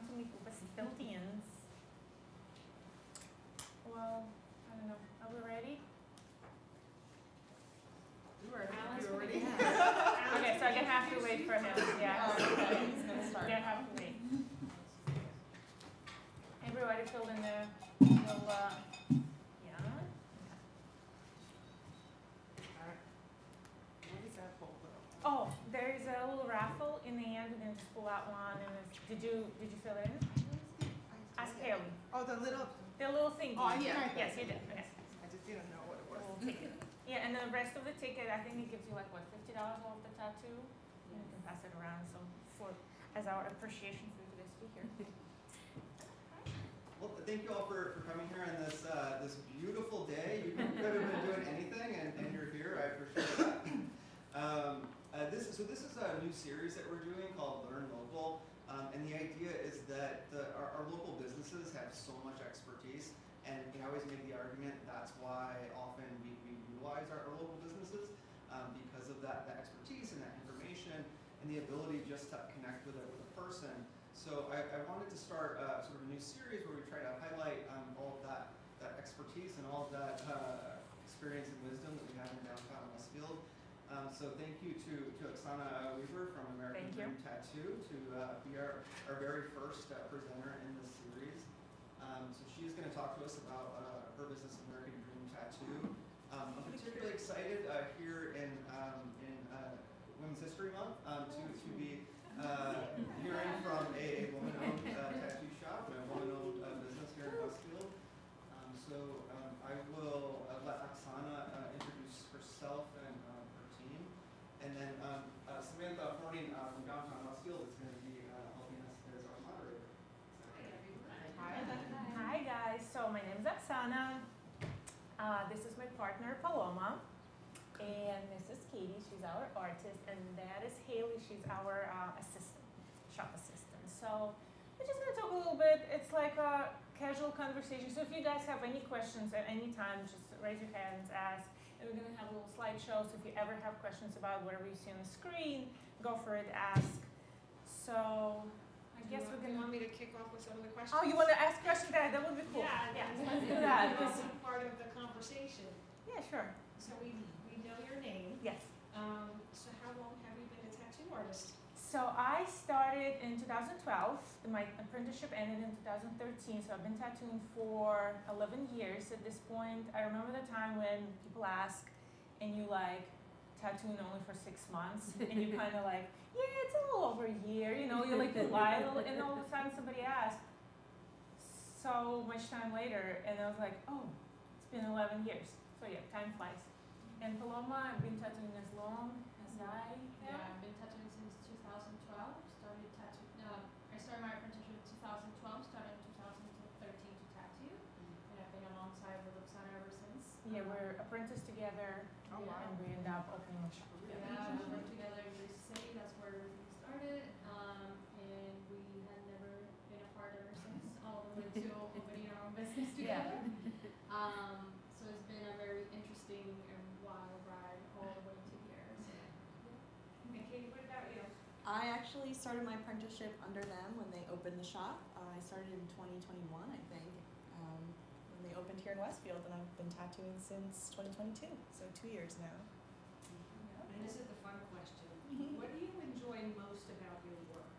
to meet Westfieldians. Well, I don't know. Are we ready? You were Alan's ready. Okay, so I'm gonna have to wait for him. Yeah. Okay, he's gonna I'm start. gonna have to wait. Everybody filled in the little, yeah. Alright. What is that for? Oh, there is a little raffle in the end. We're gonna just pull out one. And did you fill it in? Ask Haley. Oh, the little, thing. oh, yeah. Yes, you did. Okay. I just didn't know what it The was. little ticket. Yeah, and the rest of the ticket, I think it gives you like what, $50 off the tattoo. And you can pass it around. So as our appreciation for you guys to be here. Well, thank you all for coming here on this this beautiful day. You could have been doing anything, and you're here. I appreciate that. This is a new series that we're doing called Learn Local, and the idea is that our local businesses have so much expertise, and we always make the argument that's why often we utilize our local businesses because of that expertise and that information and the ability just to connect with a person. So I wanted to start sort of a new series where we try to highlight all of that expertise and all of that experience and wisdom that we have in downtown Westfield. So thank you to Oksana Weber from American Dream Tattoo to be our very first presenter in this series. So she's going to talk to us about her business, American Dream Tattoo. I'm particularly excited here in Women's History Month to be hearing from a woman-owned tattoo shop and a woman-owned business here in Westfield. So I will let Oksana introduce herself and her team. And then Samantha Horning from Downtown Westfield is going to be helping us as our moderator. Hi guys, so my name is Oksana. This is my partner Paloma. And this is Katie, she's our artist, and that is Haley, she's our assistant, shop assistant. So we're just gonna talk a little bit, it's like a casual conversation. So if you guys have any questions at any time, just raise your hands, ask. And we're gonna have a little slideshow, so if you ever have questions about whatever you see on the screen, go for it, ask. So I guess we're gonna. You want me to kick off with some of the questions? Oh, you wanna ask questions? That would be cool. Yeah, let's do that. That's part of the conversation. Yeah, sure. So we know your name. Yes. So how long have you been a tattoo artist? So I started in 2012. My apprenticeship ended in 2013. So I've been tattooing for 11 years at this point. I remember the time when people ask, and you like tattooing only for 6 months, and you kind of like, yeah, it's a little over a year. You know, you like lie a little, and all of a sudden somebody asked, so much time later, and I was like, oh, it's been 11 years. So yeah, time flies. And Paloma, I've been tattooing as long as I have. Yeah, I've been tattooing since 2012. I started my apprenticeship in 2012, started in 2013 to tattoo, and I've been alongside with Oksana ever since. Yeah, we're apprenticed together, Oh, wow. and we end up opening a shop. Yeah, we worked together in Jersey City, that's where everything started, and we had never been apart ever since, all the way to opening our own business together. So it's been a very interesting and wild ride all the way to here. So. And Katie, what about you? I actually started my apprenticeship under them when they opened the shop. I started in 2021, I think, when they opened here in Westfield, and I've been tattooing since 2022, so 2 years now. And this is the fun question. What do you enjoy most about your work?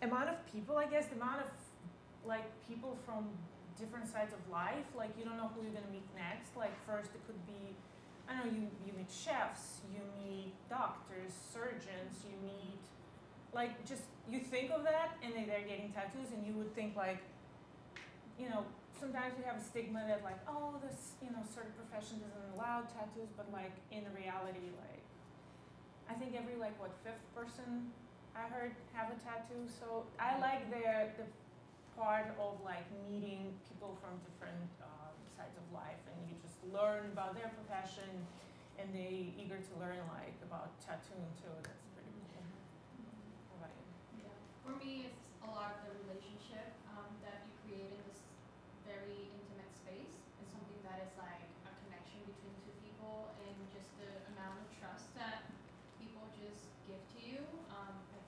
Amount of people, I guess, the amount of like people from different sides of life, like you don't know who you're gonna meet next. Like first it could be, I don't know, you meet chefs, you meet doctors, surgeons, you meet, like just, you think of that and they're getting tattoos and you would think like, you know, sometimes we have a stigma that like, oh, this, you know, certain profession doesn't allow tattoos, but like in reality, like, I think every like what, 5th person I heard have a tattoo. So I like the part of like meeting people from different sides of life, and you just learn about their profession, and they eager to learn like about tattooing too. That's pretty cool. How about you? Yeah. For me, it's a lot of the relationship that you create in this very intimate space. It's something that is like a connection between two people, and just the amount of trust that people just give to you. I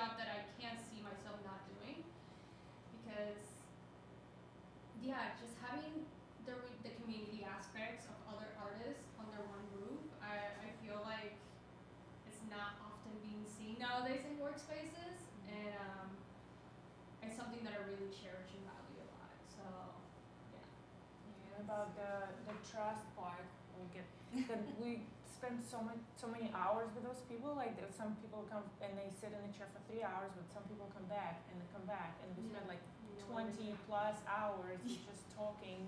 job that I can't see myself not doing, because yeah, just having the community aspects of other artists under one roof, I feel like it's not often being seen nowadays in workspaces, and it's something that I really cherish and value a lot. So yeah. And about the trust part, we spend so many hours with those people. Like some people come and they sit in the chair for 3 hours, but some people come back and they come back, and we spend like 20 plus hours just talking,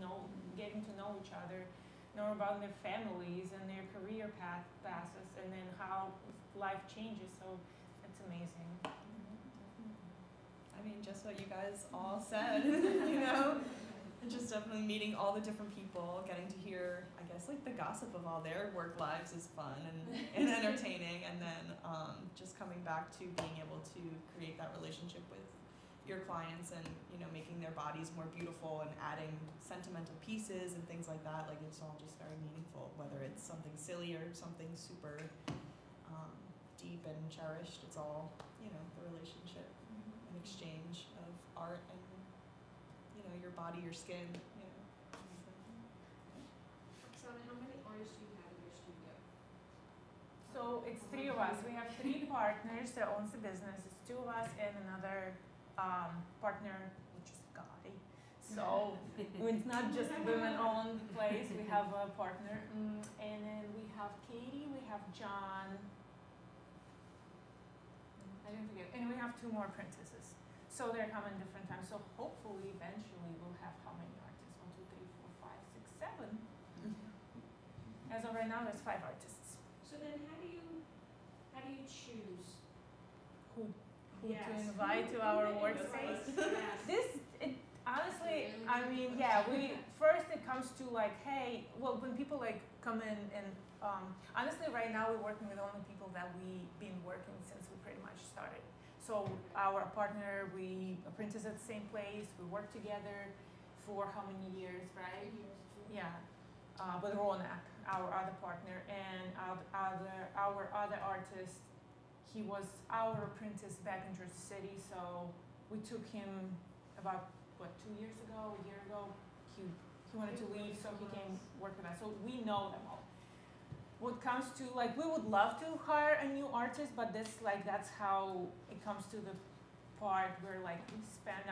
getting to know each other, know about their families and their career passes, and then how life changes. So it's amazing. I mean, just what you guys all said, you know? And just definitely meeting all the different people, getting to hear, I guess, like the gossip of all their work lives is fun and entertaining. And then just coming back to being able to create that relationship with your clients and, you know, making their bodies more beautiful and adding sentimental pieces and things like that. Like, it's all just very meaningful, whether it's something silly or something super deep and cherished. It's all, you know, the relationship and exchange of art and, you know, your body, your skin, you know. Oksana, how many artists do you have in your studio? So it's 3 of us. We have 3 partners that owns the business. It's 2 of us and another partner, which is a guy. So it's not just women-owned place. We have a partner, and then we have Katie. We have John. I didn't forget. And we have 2 more princesses. So they're coming different times. So hopefully, eventually, we'll have how many artists? 1, 2, 3, 4, 5, 6, 7. As of right now, there's 5 artists. So then how do you choose Who Yes. to invite to our workspace? Yes. Honestly, I mean, yeah, first it comes to like, hey, well, when people like come in and, honestly, right now we're working with only people that we've been working since we pretty much started. So our partner, we apprentice at the same place, we work together for how many years, right? 3 years. Yeah, with Ronak, our other partner, and our other artist, he was our apprentice back in Jersey City, so we took him about, 2 years ago, a year ago. He wanted to leave, so he came work with us. So we know them all. What comes to, like, we would love to hire a new artist, but that's how it comes to the part where, like, we spend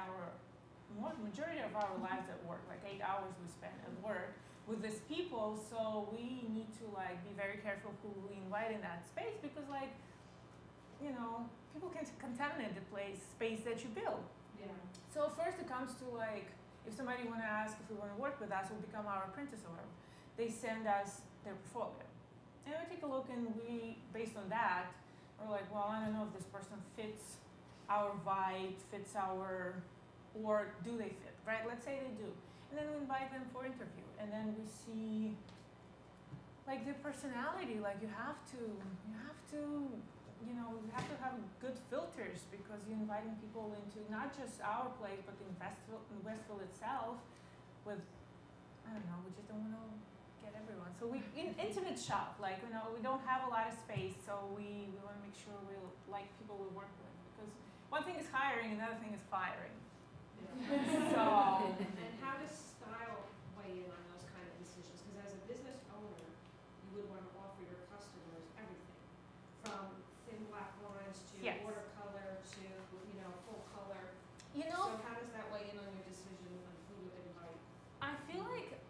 majority of our lives at work, like 8 hours we spend at work with these people, so we need to, like, be very careful who we invite in that space, because, like, you know, people can contaminate the space that you build. Yeah. So first it comes to, like, if somebody want to ask if we want to work with us or become our apprentice or whatever, they send us their portfolio. And we take a look, and we, based on that, we're like, well, I don't know if this person fits our vibe, or do they fit, right? Let's say they do. And then we invite them for interview, and then we see, like, their personality. Like, you have to have good filters, because you're inviting people into not just our place, but in Westfield itself. With, I don't know, we just don't want to get everyone. So we intimate shop, like, you know, we don't have a lot of space, so we want to make sure we like people we work with, because one thing is hiring, another thing is firing. So. And how does style weigh in on those kind of decisions? Because as a business owner, you would want to offer your customers everything, from thin black lines to Yes. watercolor to, full color. You know, So how does that weigh in on your decision on who to invite? I feel like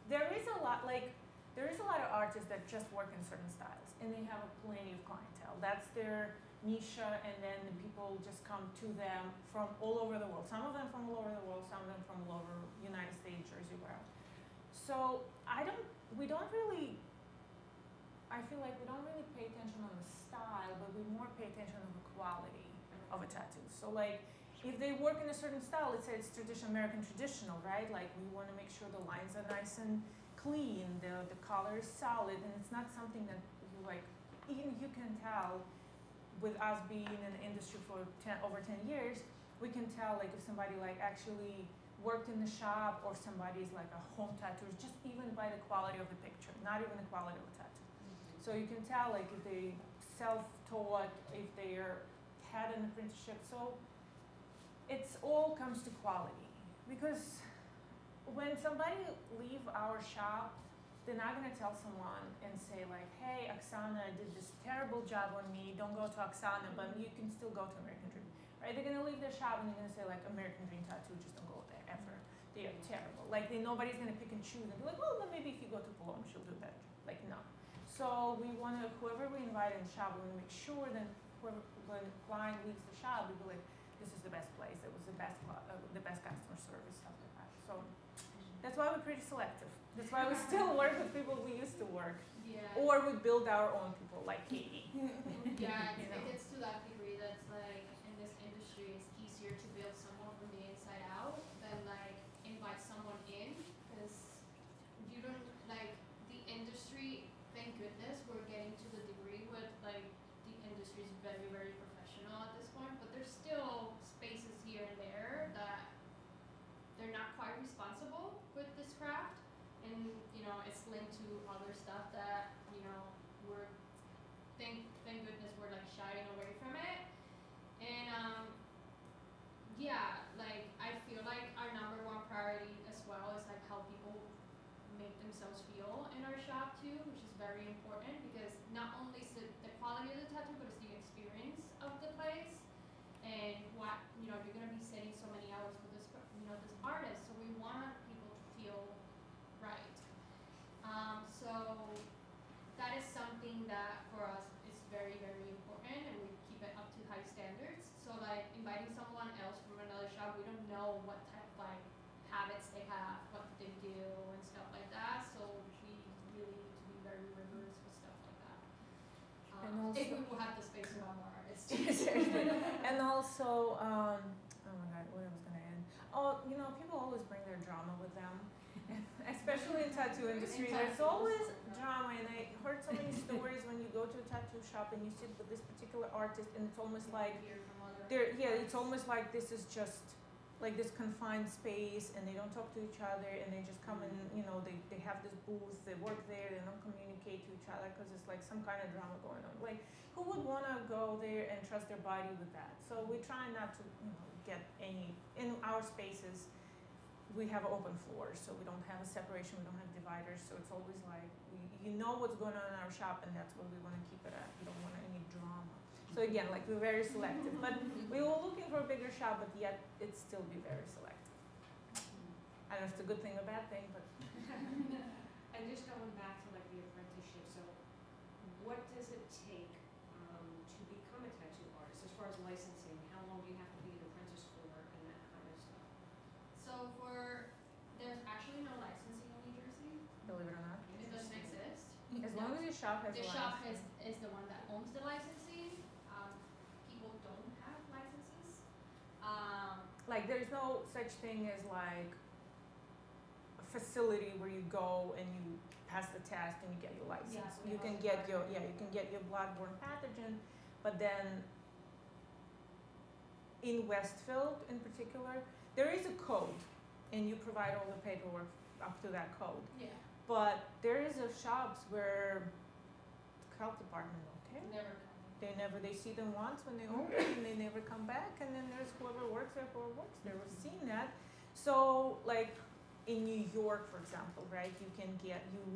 there is a lot of artists that just work in certain styles, and they have plenty of clientele. That's their niche, and then the people just come to them from all over the world. Some of them from all over the world, some of them from all over United States, Jersey, wherever. So I feel like we don't really pay attention on the style, but we more pay attention on the quality of a tattoo. So, like, if they work in a certain style, let's say it's American traditional, right? Like, we want to make sure the lines are nice and clean, the color is solid, and it's not something that you, like, even you can tell with us being in the industry for over 10 years, we can tell, like, if somebody, like, actually worked in the shop, or somebody's like a home tattooer, just even by the quality of the picture, not even the quality of the tattoo. So you can tell, like, if they self-taught, if they're had an apprenticeship. So it's all comes to quality, because when somebody leave our shop, they're not gonna tell someone and say like, hey, Oksana did this terrible job on me, don't go to Oksana, but you can still go to American Dream, right? They're gonna leave their shop and they're gonna say like, American Dream Tattoo, just don't go there ever. They are terrible. Like nobody's gonna pick and choose and be like, oh, then maybe if you go to Paloma, she'll do better. Like no. So we wanna, whoever we invite in the shop, we wanna make sure that whoever, when the client leaves the shop, we be like, this is the best place, it was the best customer service, stuff like that. So that's why we're pretty selective. That's why we still work with people we used to work. Yeah. Or we build our own people, like Katie. Yeah, You know. it's to that degree that's like in this industry, it's easier to build someone from the inside out than like invite someone in, because you don't like the industry. Thank goodness we're getting to the degree with like the industry is very very professional at this point, but there's still spaces here and there that they're not quite responsible with this craft, and you know it's linked to other stuff that you know we're thank goodness we're like shying away from it. And yeah, like I feel like our number one priority as well is like how people make themselves feel in our shop too, which is very important, because not only is it the quality of the tattoo, but it's the experience of the place. And what you know, you're gonna be sitting so many hours with this this artist, so we want people to feel right. So that is something that for us is very, very important, and we keep it up to high standards. So like inviting someone else from another shop, we don't know what type of like habits they have, what they do, and stuff like that. So we really need to be very rigorous with stuff like that. And If also- we will have the space for more artists. Seriously. And also, oh my god, what I was gonna end. Oh, you know, people always bring their drama with them. Especially in tattoo industry, there's always drama, and I heard so many stories when you go to a tattoo shop and you sit with this particular artist, and it's almost like it's almost like this is just like this confined space, and they don't talk to each other, and they just come and they have this booth, they work there, they don't communicate to each other because it's like some kind of drama going on. Like who would want to go there and trust their body with that? So we try not to get any in our spaces. We have open floors, so we don't have a separation, we don't have dividers, so it's always like, you know what's going on in our shop, and that's where we want to keep it at. We don't want any drama. So again, like we're very selective, but we were looking for a bigger shop, but yet it's still be very selective. I don't know if it's a good thing or bad thing, but. And just going back to like the apprenticeship, so what does it take to become a tattoo artist as far as licensing? How long do you have to be an apprentice for, and that kind of stuff? So there's actually no licensing in New Jersey. Believe it or not. It doesn't exist. As long as your shop has a The license. shop is the one that owns the licensing. People don't have licenses. Like there's no such thing as like a facility where you go and you pass the test and you get your license. Yeah, we You can also get are- you can get your bloodborne pathogen, but then in Westfield in particular, there is a code, and you provide all the paperwork up to that code. Yeah, But there is a shops where the health department don't care. never. They see them once when they open and they never come back, and then there's whoever works there. We've seen that. So like in New York, for example, right, you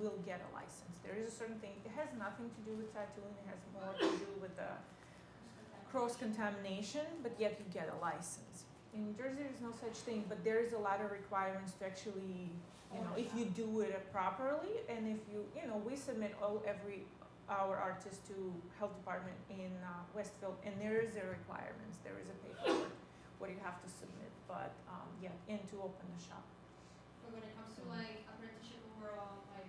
will get a license. There is a certain thing, it has nothing to do with tattooing, it has more to do with the cross-contamination, but yet you get a license. In New Jersey, there's no such thing, but there is a lot of requirements to actually, if you do it properly, and if we submit our artists to health department in Westfield, and there is a requirements, there is a paperwork what you have to submit, but and to open the shop. But when it comes to like apprenticeship overall, like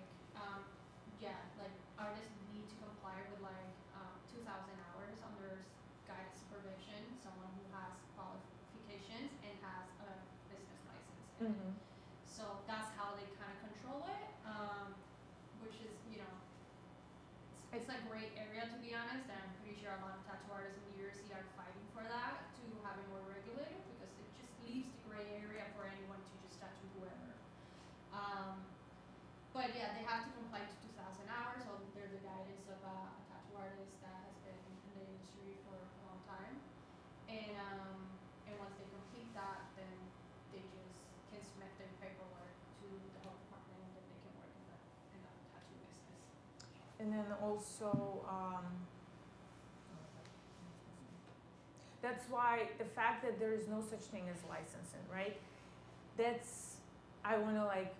like artists need to comply with like 2,000 hours under guided supervision, someone who has qualifications and has a business license. Mm-hmm. So that's how they kind of control it, which is it's a great area to be honest, and I'm pretty sure a lot of tattoo artists in New Jersey are fighting for that to have it more regulated, because it just leaves the gray area for anyone to just tattoo whoever. But yeah, they have to comply to 2,000 hours under the guidance of a tattoo artist that has been also, that's why the fact that there is no such thing as licensing, right? I wanna like,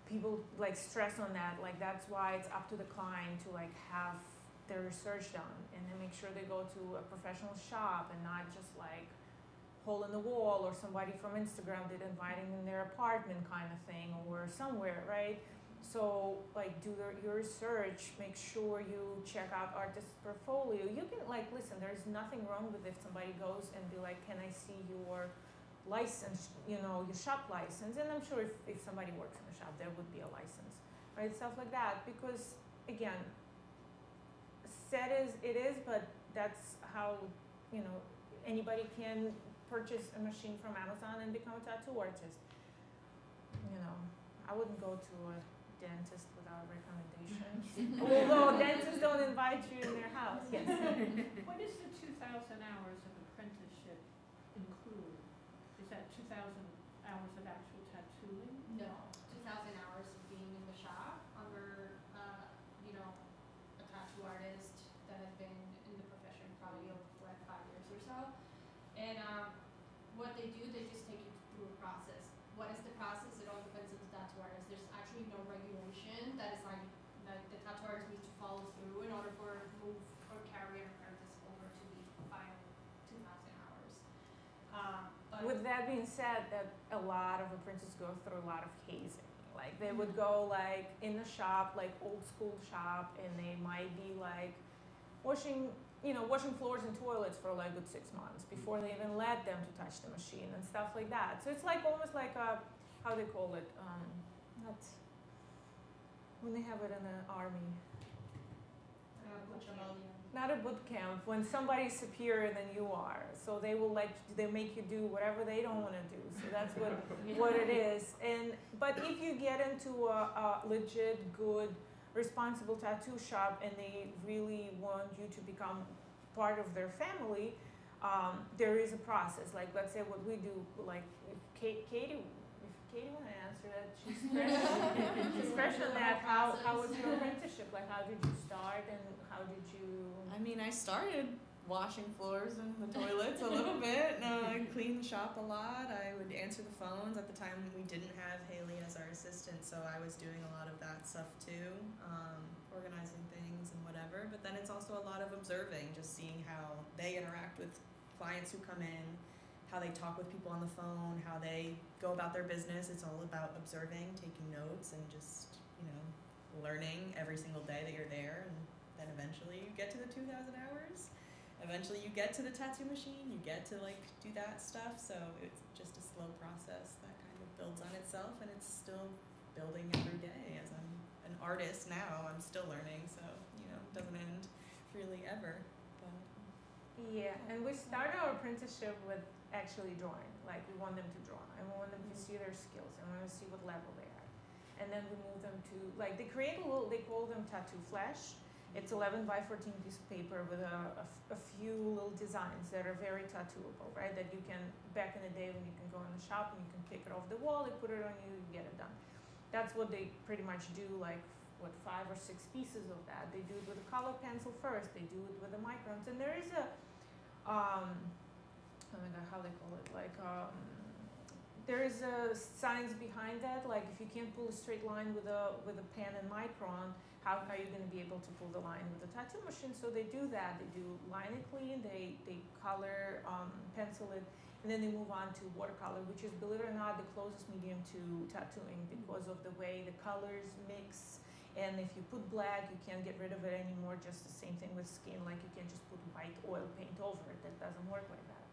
people like stress on that, like that's why it's up to the client to like have their research done and then make sure they go to a professional shop and not just like hole in the wall or somebody from Instagram did inviting in their apartment kind of thing or somewhere, right? So like do your research, make sure you check out artist's portfolio. You can like, listen, there's nothing wrong with if somebody goes and be like, can I see your license, your shop license? And I'm sure if somebody works in a shop, there would be a license, right? Stuff like that, because again, it is, but that's how, anybody can purchase a machine from Amazon and become a tattoo artist. I wouldn't go to a dentist without a recommendation. Although dentists don't invite you in their house. Yes. What is the 2,000 hours of apprenticeship include? Is that 2,000 hours of actual tattooing? No, 2,000 hours of being in the shop under, a tattoo artist that has been in the profession probably over 5 years or so. And what they do, they just take you through a process. What is the process? It all depends on the tattoo artist. There's actually no regulation that is like the tattoo artist needs to follow through in order for move or carry an apprentice over to the final 2,000 hours. But With that being said, that a lot of apprentices go through a lot of hazing. Like they would go like in the shop, like old school shop, and they might be like washing floors and toilets for like a good 6 months before they even let them to touch the machine and stuff like that. So it's like almost like a, how they call it, not when they have it in the army. Not a boot camp, when somebody's superior than you are. So they make you do whatever they don't want to do. So that's what it is. But if you get into a legit, good, responsible tattoo shop and they really want you to become part of their family, there is a process. Like let's say what we do, like if Katie want to answer that, she's fresh on that. How was your apprenticeship? Like how did you start and how did you? I started washing floors and the toilets a little bit. I cleaned the shop a lot. I would answer the phones. At the time, we didn't have Haley as our assistant, so I was doing a lot of that stuff too, organizing things and whatever. But then it's also a lot of observing, just seeing how they interact with clients who come in, how they talk with people on the phone, how they go about their business. It's all about observing, taking notes, and just, learning every single day that you're there. And then eventually you get to the 2,000 hours. Eventually you get to the tattoo machine, you get to do that stuff. So it's just a slow process that kind of builds on itself, and it's still building every day. As I'm an artist now, I'm still learning, so it doesn't end really ever. But Yeah, and we started our apprenticeship with actually drawing. Like we want them to draw, and we want them to see their skills, and we want to see what level they are. And then we move them to they create they call them tattoo flash. It's 11 by 14 piece of paper with a few little designs that are very tattooable, right? That you can, back in the day when you can go in the shop and you can pick it off the wall, they put it on you, you get it done. That's what they pretty much do, 5 or 6 pieces of that. They do it with a color pencil first, they do it with the microns, and there is a, oh my god, how they call it, there is a science behind that. Like if you can't pull a straight line with a pen and micron, how are you going to be able to pull the line with a tattoo machine? So they do that. They do line it clean, they color, pencil it, and then they move on to watercolor, which is, believe it or not, the closest medium to tattooing because of the way the colors mix. And if you put black, you can't get rid of it anymore. Just the same thing with skin. Like you can't just put white oil paint over it. That doesn't work like that,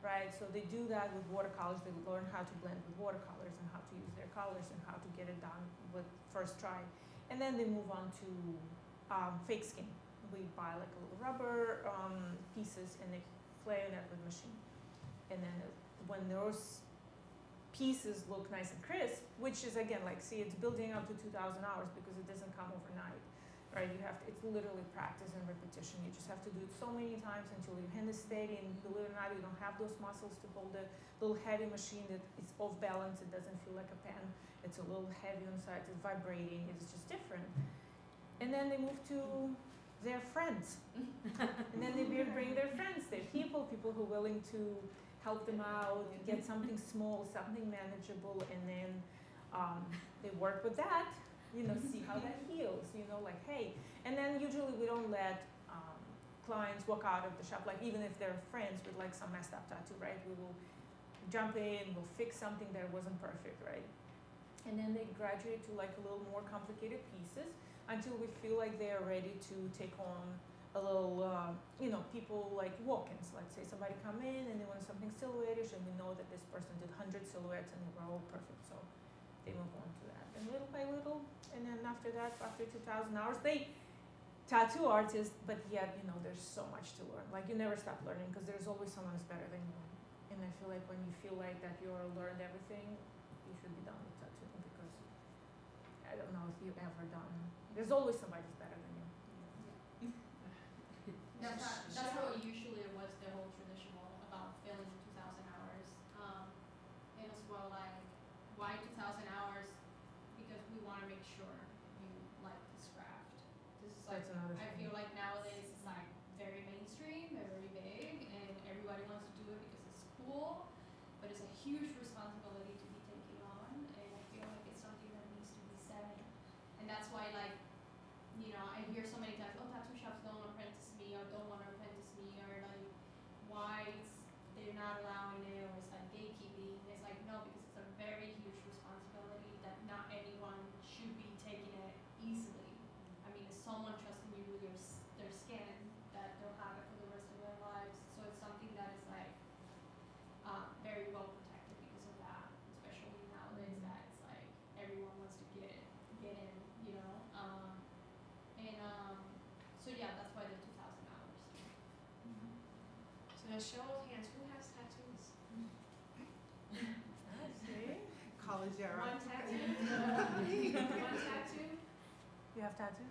right? So they do that with watercolors. They learn how to blend with watercolors and how to use their colors and how to get it done with first try. And then they move on to fake skin. We buy like a little rubber pieces and they flay that with machine. And then when those pieces look nice and crisp, which is again it's building up to 2,000 hours because it doesn't come overnight, right? It's literally practice and repetition. You just have to do it so many times until your hand is steady, and believe it or not, you don't have those muscles to hold the little heavy machine that is off balance. It doesn't feel like a pen. It's a little heavy on the side, it's vibrating, it's just different. And then they move to their friends. And then they bring their friends, their people who are willing to help them out, get something small, something manageable, and then they work with that, see how that heals, like, hey. And then usually we don't let clients walk out of the shop, like even if they're friends with like some messed up tattoo, right? We will jump in, we'll fix something that wasn't perfect, right? And then they graduate to like a little more complicated pieces until we feel like they're ready to take on a little, people like walk-ins. Let's say somebody come in and they want something silhouette-ish, and we know that this person did 100 silhouettes and they were all perfect, so they move on to that. And little by little, and then after that, after 2,000 hours, they tattoo artists, but yet, there's so much to learn. Like, you never stop learning because there's always someone who's better than you. And I feel like when you feel like that you're learned everything, you should be done with tattooing, because I don't know if you've ever done. There's always somebody who's better than you. That's how usually it was, the whole traditional about filling 2,000 hours. And as well, like, why 2,000 hours? Because we want to make sure you like this craft. This is like, That's another I thing. feel like nowadays it's like very mainstream, very big, and everybody wants to do it because it's cool, but it's a huge responsibility to be taking on, and I feel like it's something that needs to be said. And that's why, like, I hear so many times, oh, tattoo shops don't apprentice me, or don't want to apprentice me, or like, why they're not allowing it, or it's like gatekeeping. It's like, no, because it's a very huge responsibility that not anyone should be taking it easily. I mean, it's someone trusting you with their skin that they'll have it for the rest of their lives. So it's something that is like very well protected because of that, especially nowadays that it's like everyone wants to get in, so yeah, that's why the 2,000 hours. So now show of hands, who has tattoos? See? College era. One tattoo? One tattoo? You have tattoo?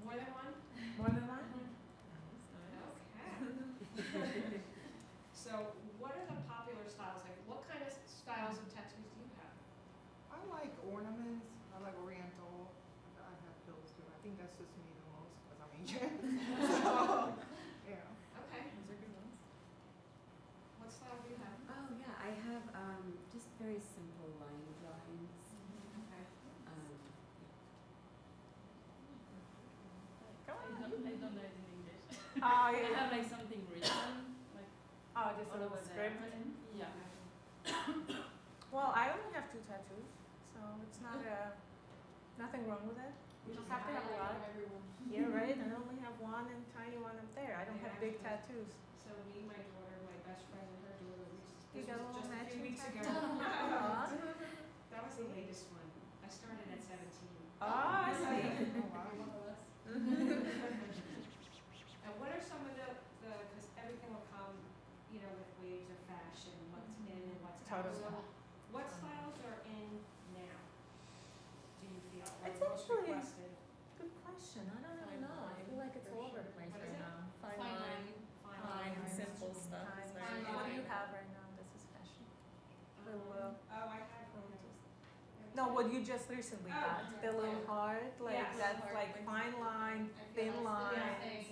More than one? More than one? Okay. So what are the popular styles? Like, what kind of styles of tattoos do you have? I like ornaments. I like oriental. I have pills too. I think that's just me the most because I'm Asian. So, yeah. Okay. Those are good ones. What style do you have? Oh yeah, I have just very simple line drawings. Okay. Come I on. don't know it in English. Oh, I yeah. have like something written, like Just a all little over there. script. Yeah. Well, I only have 2 tattoos, so it's not nothing wrong with it. You don't have to have a lot. Yeah, right. I only have one and tiny one up there. I don't have big tattoos. So me, my daughter, my best friend, and her daughter, You this got a was little just a few matching weeks ago. Aw. That was the latest one. I started at 17. Oh, I see. Oh, wow. And what are some of because everything will come, with waves of fashion, what's in and what's out. Totally. So what styles are in now, do you feel, or It's most actually- requested? Good question. I don't really know. I feel like it's all over the place What right is it? now. Fine Fine line. Fine Fine and lines. simple stuff is Fine. very What do you fine. have right now? This is fashion. Oh, I have No, what you just recently Oh, got. The little heart, like Yes. that's Heart, like like- fine line, I feel thin that's the new line. thing.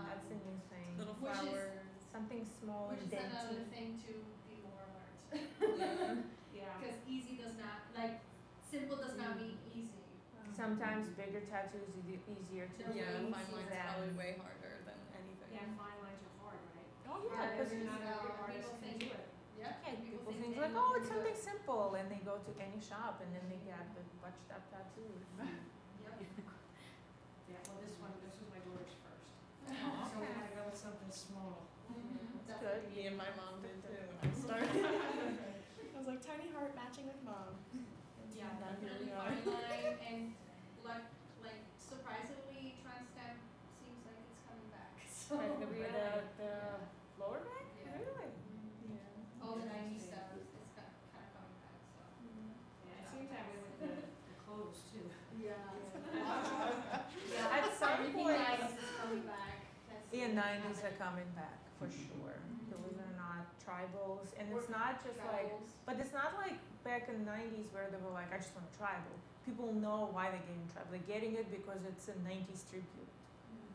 That's the new thing. Little Which is- flowers. Something small Which and is another dainty. thing to be more alert. Yeah. Because easy does not, like, simple does not mean easy. Sometimes bigger tattoos are easier to do Yeah, Way fine easier line's than. probably way harder than anything. Yeah, fine lines are hard, right? Oh yeah, Right, because there's Not every people artist can think- do it. Yeah. people think they like, know oh, how it's to do something it. simple, and they go to any shop and then they get the butched up tattoo. Yep. Yeah, well, this was my daughter's first. Aw. So we had to go with something small. That's good. Me and my mom did too when I started. I was like, tiny heart matching with mom. Yeah, Now here definitely we are. fine line, and like surprisingly, Transtemp seems like it's coming back. So Like the Really? the lower back? Yeah. Really? Yeah. all the 90s stuff is kind of coming back. So Yeah, it seems that way with the clothes too. yeah. At some Everything point. 90s is coming back. That's Yeah, what's 90s are happening. coming back for sure. Believe it or not, tribals, and it's Or not just like, Travels. but it's not like back in the 90s where they were like, I just want a tribal. people know why they're getting trapped. They're getting it because it's a 90s tribute.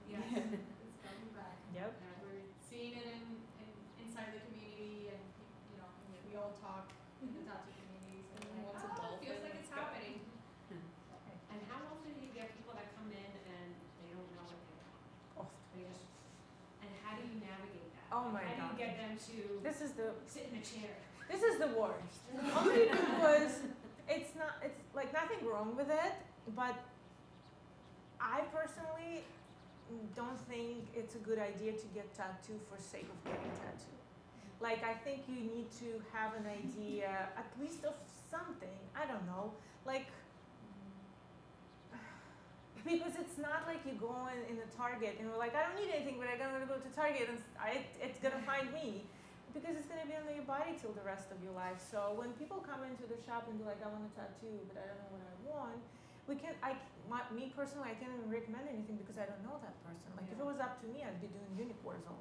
Yes, it's coming back. Yep. Yeah, we're seeing it inside the community, and you know, we all talk in the tattoo communities, and we're like, Once a oh, it dolphin, feels like it's happening. And how often do you get people that come in and they don't know what they want? Often. They just, and how do you navigate that? Oh my How God. do you get them to This is the sit in a chair? worst. Only because it's like nothing wrong with it, but I personally don't think it's a good idea to get tattooed for sake of getting tattooed. Like, I think you need to have an idea, at least of something, I don't know, like, because it's not like you go in the Target and you're like, I don't need anything, but I'm gonna go to Target and it's gonna find me. Because it's gonna be on your body till the rest of your life. So when people come into the shop and be like, I want a tattoo, but I don't know what I want, me personally, I can't even recommend anything because I don't know that person. Like if it was up to me, I'd be doing unicorns all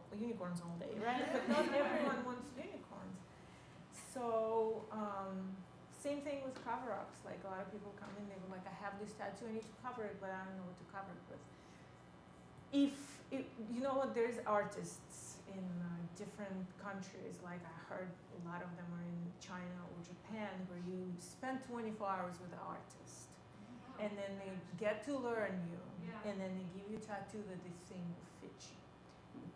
day, right? But not everyone wants unicorns. So same thing with cover-ups. Like a lot of people come in, they're like, I have this tattoo, I need to cover it, but I don't know what to cover it with. You know what, there's artists in different countries, like I heard a lot of them are in China or Japan, where you spend 24 hours with the artist. And then they get to learn you, and then they give you a tattoo that they think will fit you.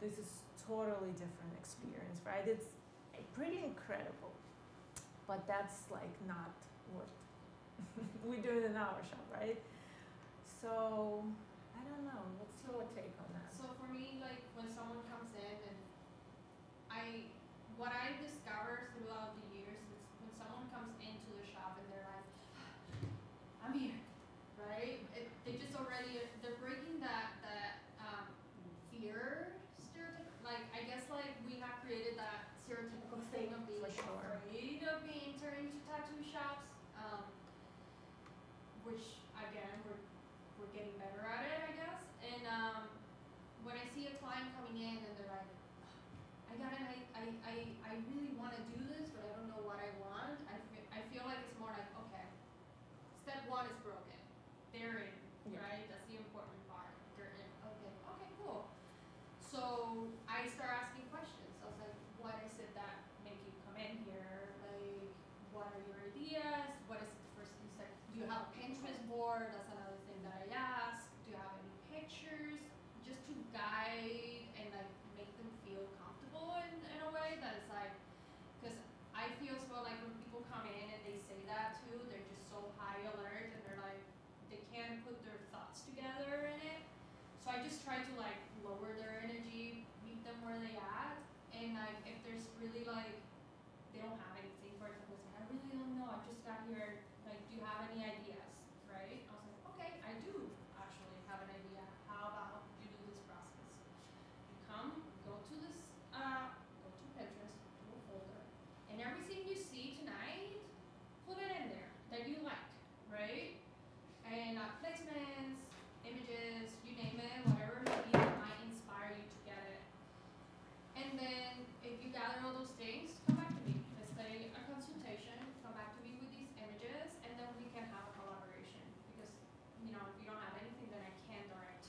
This is totally different experience, right? It's pretty incredible, but that's like not what we do in our shop, right? So I don't know. What's your take on that? So for me, like when someone comes in, and what I discovered throughout the years is when someone comes into the shop and they're like, I'm here, right? They just already, they're breaking that fear stereotype. Like, I guess like we have created that stereotypical thing of being For sure. afraid of being entering into tattoo shops, which again, we're getting better at it, I guess. And when I see a client coming in and they're like, I really want to do this, but I don't know what I want. I feel like it's more like, okay, step one is broken. They're in, right? That's the important part. They're in. Okay, cool. So I start asking questions. I was like, what is it that make you come in here? Like, what are your ideas? What is the first thing you said? Do you have a Pinterest board? That's another thing that I ask. Do you have any pictures? Just to guide and like make them feel comfortable in a way that is like, because I feel as well like when people come in and they say that too, they're just so high alert and they're like, they can't put their thoughts together in it. So I just try to like lower their energy, meet them where they at, and like if there's really like, they don't have anything, for example, it's like, I really don't know, I just got here, like, do you have any ideas, right? I was like, okay, I do actually have an idea. How about you do this process? You come, go to Pinterest, do a folder, and everything you see tonight, put it in there that you like, right? And placements, images, you name it, whatever it may be that might inspire you to get it. And then if you gather all those things, come back to me. Let's say a consultation, come back to me with these images, and then we can have a collaboration. Because, you know, if you don't have anything, then I can direct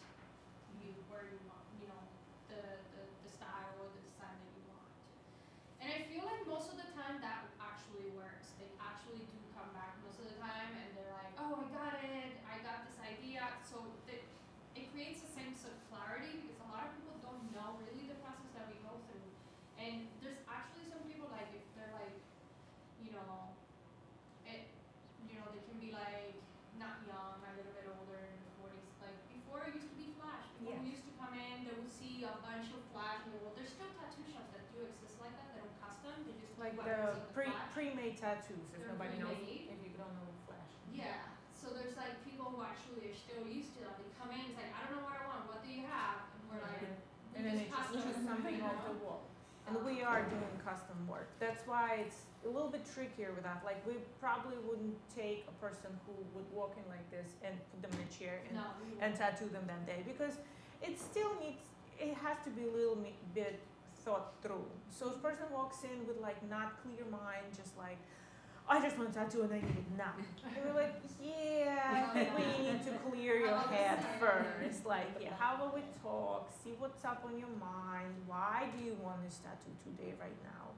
you where you want, you know, the style or the design that you want. And I feel like most of the time that actually works. They actually do come back most of the time, and they're like, oh, I got it, I got this idea. So it creates a sense of clarity, because a lot of people don't know really the process that we go through. And there's actually some people, like, if they're like, you know, they can be like not young, a little bit older, in the 40s. Like before, it used to be flash. People who used to come in, they would see a bunch of flash. And well, there's still tattoo shops that do exist like that. They don't custom. They just do Like whatever's the in the flash. pre-made tattoos, if They're nobody knows, pre-made. if you don't know flash. Yeah. So there's like people who actually are still used to that. They come in, it's like, I don't know what I want. What do you have? And we're like, And then they just choose something off the wall. And we are doing custom work. That's why it's a little bit trickier with that. Like we probably wouldn't take a person who would walk in like this and put them in a chair and tattoo them that day, because it still needs, it has to be a little bit thought through. So if a person walks in with like not clear mind, just like, I just want a tattoo and I need it now. And we're like, yeah, I think we need to clear your head first. Like, yeah, how about we talk, see what's up on your mind, why do you want this tattoo today, right now?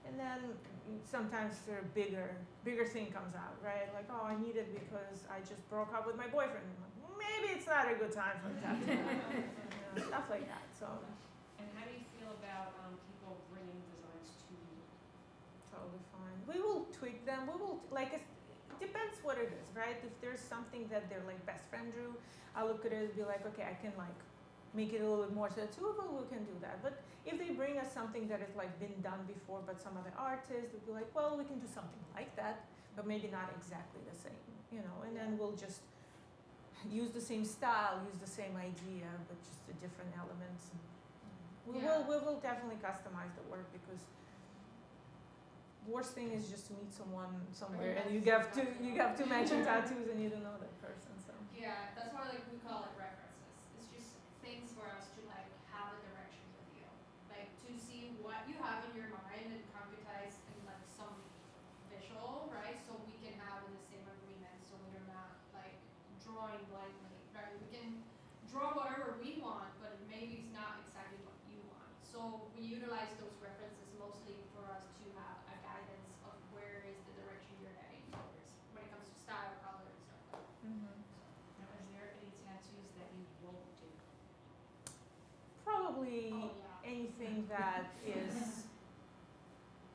And then sometimes a bigger thing comes out, right? Like, oh, I need it because I just broke up with my boyfriend. I'm like, maybe it's not a good time for a tattoo. Stuff like that, so. And how do you feel about people bringing designs to you? Totally fine. We will tweak them. We will, like, it depends what it is, right? If there's something that their like best friend drew, I'll look at it and be like, okay, I can like make it a little bit more tattooable, we can do that. But if they bring us something that has like been done before, but some other artist would be like, well, we can do something like that, but maybe not exactly the same, you know, and then we'll just use the same style, use the same idea, but just the different elements. We will definitely customize the work, because worst thing is just to meet someone somewhere and you have two matching tattoos and you don't know that person. So Yeah, that's why like we call it references. It's just things for us to like have a direction with you, like to see what you have in your mind and concretize in like some visual, right? So we can have in the same agreement, so we're not like drawing blindly, right? We can draw whatever we want, but maybe it's not exactly what you want. So we utilize those references mostly for us to have a guidance of where is the direction you're heading towards when it comes to style, color, and stuff like that. Now, is there any tattoos that you won't do? probably Oh, yeah. anything that is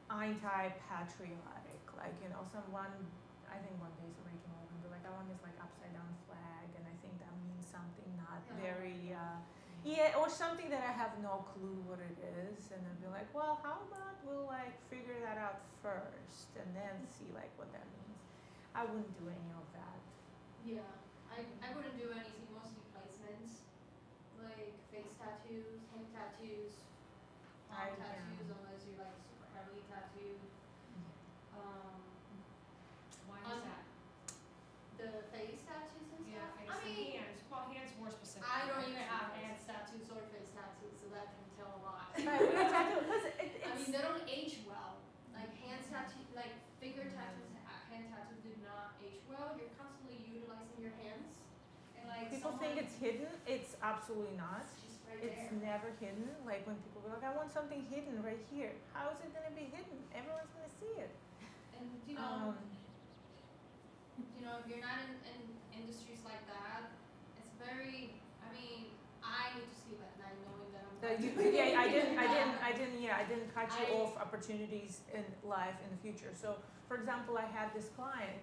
anti-patriotic, like, you know, I think one day somebody came over and be like, I want this like upside down flag, and I think that means something not very, yeah, or something that I have no clue what it is, and I'd be like, well, how about we'll like figure that out first, and then see like what that means. I wouldn't do any of that. Yeah, I wouldn't do anything, mostly placements, like face tattoos, hand tattoos, palm tattoos, unless you're like super heavily tattooed. Why is On that? The face tattoos and Yeah, stuff. face I mean, and hands. Well, hands more specific. I don't even have hand tattoos or face tattoos, so that can tell a lot. Right, we can tattoo, listen, I mean, they don't age well. Like hand tattoo, like finger tattoos, hand tattoos do not age well. You're constantly utilizing your hands, and like people think it's hidden. It's absolutely not. It's just right It's there. never hidden. Like when people go like, I want something hidden right here. How is it gonna be hidden? Everyone's gonna see it. And if you're not in industries like that, it's very. I mean, I need to sleep at night knowing that I'm. not doing I anything didn't cut you off opportunities in life in the future. So, for example, I had this client.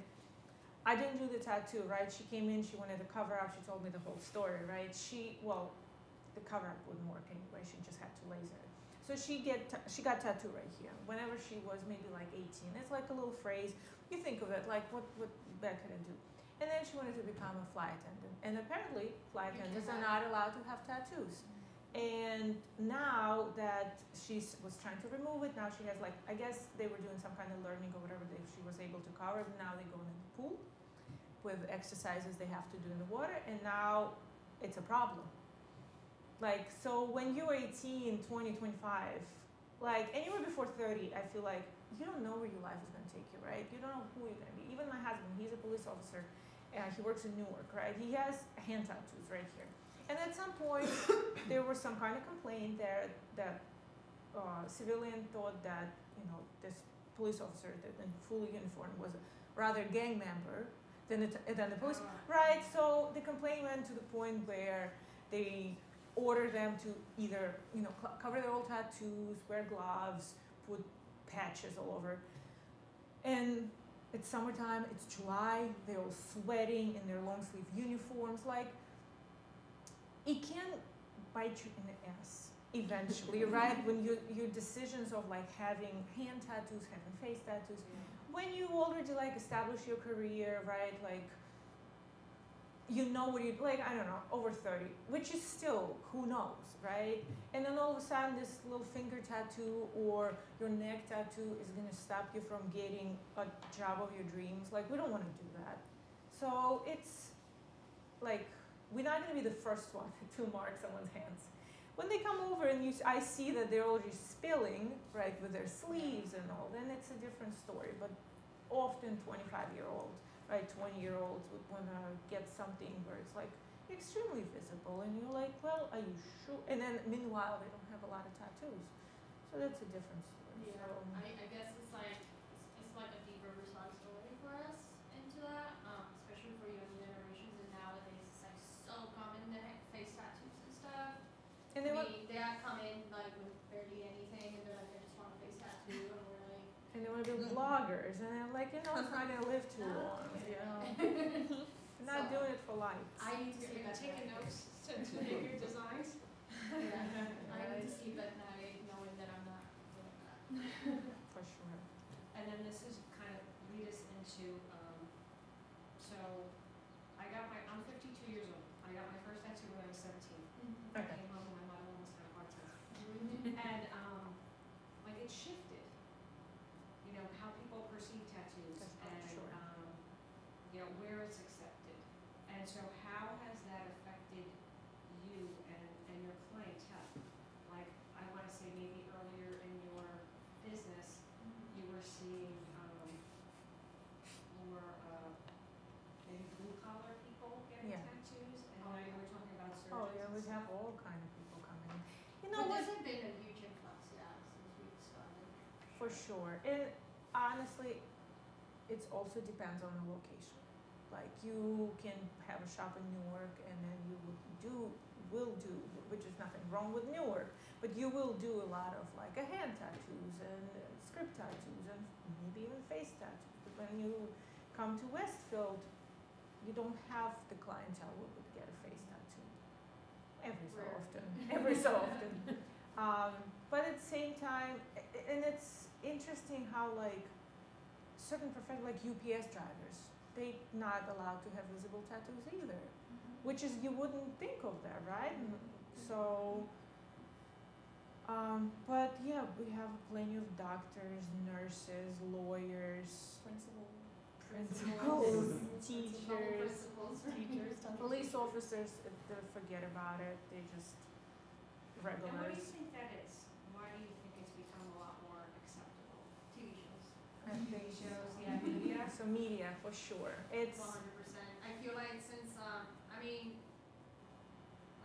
I didn't do the tattoo, right? She came in, she wanted a cover up. She told me the whole story, right? The cover up wouldn't work anyway. She just had to laser it. So she got tattooed right here. Whenever she was maybe like 18, it's like a little phrase. You think of it like, what that could I do? And then she wanted to become a flight attendant. And apparently, flight attendants are not allowed to have tattoos. And now that she was trying to remove it, now she has like, I guess they were doing some kind of learning or whatever, she was able to cover it. Now they go in the pool with exercises they have to do in the water, and now it's a problem. Like, so when you're 18, 20, 25, like anywhere before 30, I feel like you don't know where your life is gonna take you, right? You don't know who you're gonna be. Even my husband, he's a police officer, he works in Newark, right? He has hand tattoos right here. And at some point, there was some kind of complaint there that civilian thought that, you know, this police officer in full uniform was a rather gang member than the police. Right, so the complaint went to the point where they ordered them to either, you know, cover their old tattoos, wear gloves, put patches all over. And it's summertime, it's July, they're all sweating in their long sleeve uniforms, like, it can bite you in the ass eventually, right? When your decisions of like having hand tattoos, having face tattoos, when you already like establish your career, right? Like, you know what you like, I don't know, over 30, which is still, who knows, right? And then all of a sudden this little finger tattoo or your neck tattoo is gonna stop you from getting a job of your dreams. Like, we don't wanna do that. So it's like, we're not gonna be the first one to mark someone's hands. When they come over and I see that they're already spilling, right, with their sleeves and all, then it's a different story. But often 25-year-olds, right, 20-year-olds would wanna get something where it's like extremely visible, and you're like, well, are you sure? And then meanwhile, they don't have a lot of tattoos, so that's a different story. Yeah, So, I guess it's like a deeper response story for us into that, especially for younger generations, and nowadays it's like so common to have face tattoos and stuff. and I they want, mean, they come in like with barely anything, and they're like, I just want a face tattoo, and we're like, and they want to be bloggers, and they're like, it's not gonna live too long, you know. You're not So, doing it for likes. I need to sleep You're at taking night. notes to make your designs? Yeah, I need to sleep at night knowing that I'm not doing that. For sure. And then this is kind of lead us into, so I'm 52 years old. I got my first tattoo when I was 17. I Okay. came home and my mother almost had a heart attack. Mm-hmm. And, like it shifted, you know, how people perceive tattoos That's for and, sure. you know, where it's accepted. And so how has that affected you and your clientele? Like, I wanna say maybe earlier in your business, you were seeing, more, maybe blue collar people getting Yeah. tattoos, and now you were talking about surgeons Oh, yeah, and we have stuff. all kind of people coming. You know But what? this has been a huge influx, yeah, since we've started. For sure. And honestly, it also depends on the location. Like you can have a shop in Newark and then you will do, which is nothing wrong with Newark, but you will do a lot of like a hand tattoos and script tattoos and maybe even face tattoos. But when you come to Westfield, you don't have the clientele who would get a face tattoo every so Rare. often. Every so often. But at the same time, and it's interesting how like certain professions, like UPS drivers, they not allowed to have visible tattoos either, which is you wouldn't think of that, right? So, but yeah, we have plenty of doctors, nurses, lawyers, principals, teachers, police officers. They forget about it. They just And what do regulars. you think that is? Why do you think it's become a lot more acceptable? TV shows. I think Shows, yeah, media. so media for sure. It's 100%. I feel like since, I mean,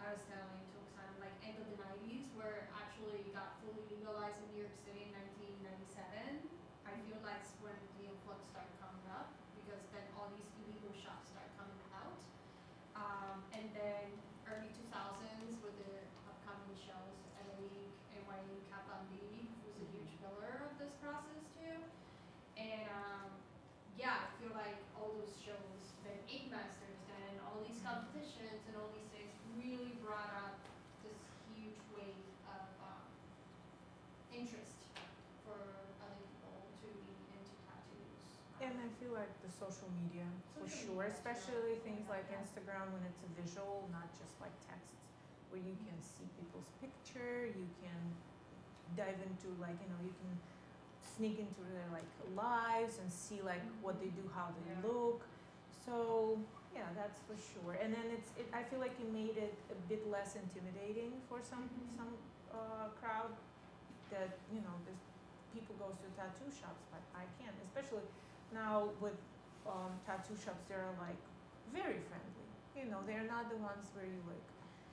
I was telling to Oksana, like end of the 90s, where it actually got fully legalized in New York City in 1997. I feel like it's when the influx started coming up, because then all these illegal shops started coming out. And then early 2000s with the upcoming shows, LA, NYU, Kat Von D was a huge pillar of this process too. And yeah, I feel like all those shows, then Ink Masters, and all these competitions and all these things really brought up this huge wave of interest for other people to be into tattoos. And I feel like the social media, for Social sure, media, especially things yeah. like Instagram when it's a visual, not just like text, where you can see people's picture, you can dive into like, you know, you can sneak into their like lives and see like what they do, how they Yeah. look. So yeah, that's for sure. And then I feel like it made it a bit less intimidating for some crowd that, you know, there's people goes to tattoo shops, but I can't, especially now with tattoo shops, they're like very friendly. You know, they're not the ones where you like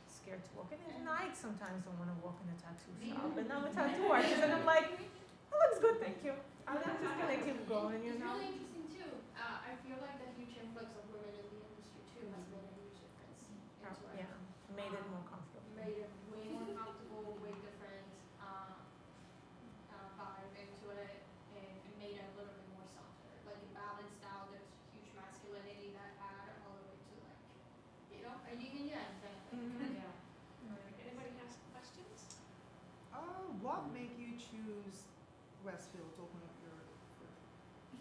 scared to walk in. And Nike sometimes don't want to walk in a tattoo shop. And I'm a tattoo artist, and I'm like, it looks good, thank you. I'm just gonna keep going, you It's know. really interesting too. I feel like the huge influx of women in the industry too has made a huge difference into it. Yeah, made it more comfortable. Made it way more comfortable, way different vibe into it, and it made it a little bit more softer. Like it balanced out. There's huge masculinity that had all the way to like, you know, a yin and yang kind of thing. Mhm. Yeah. Anybody has questions? What made you choose Westfield to open up your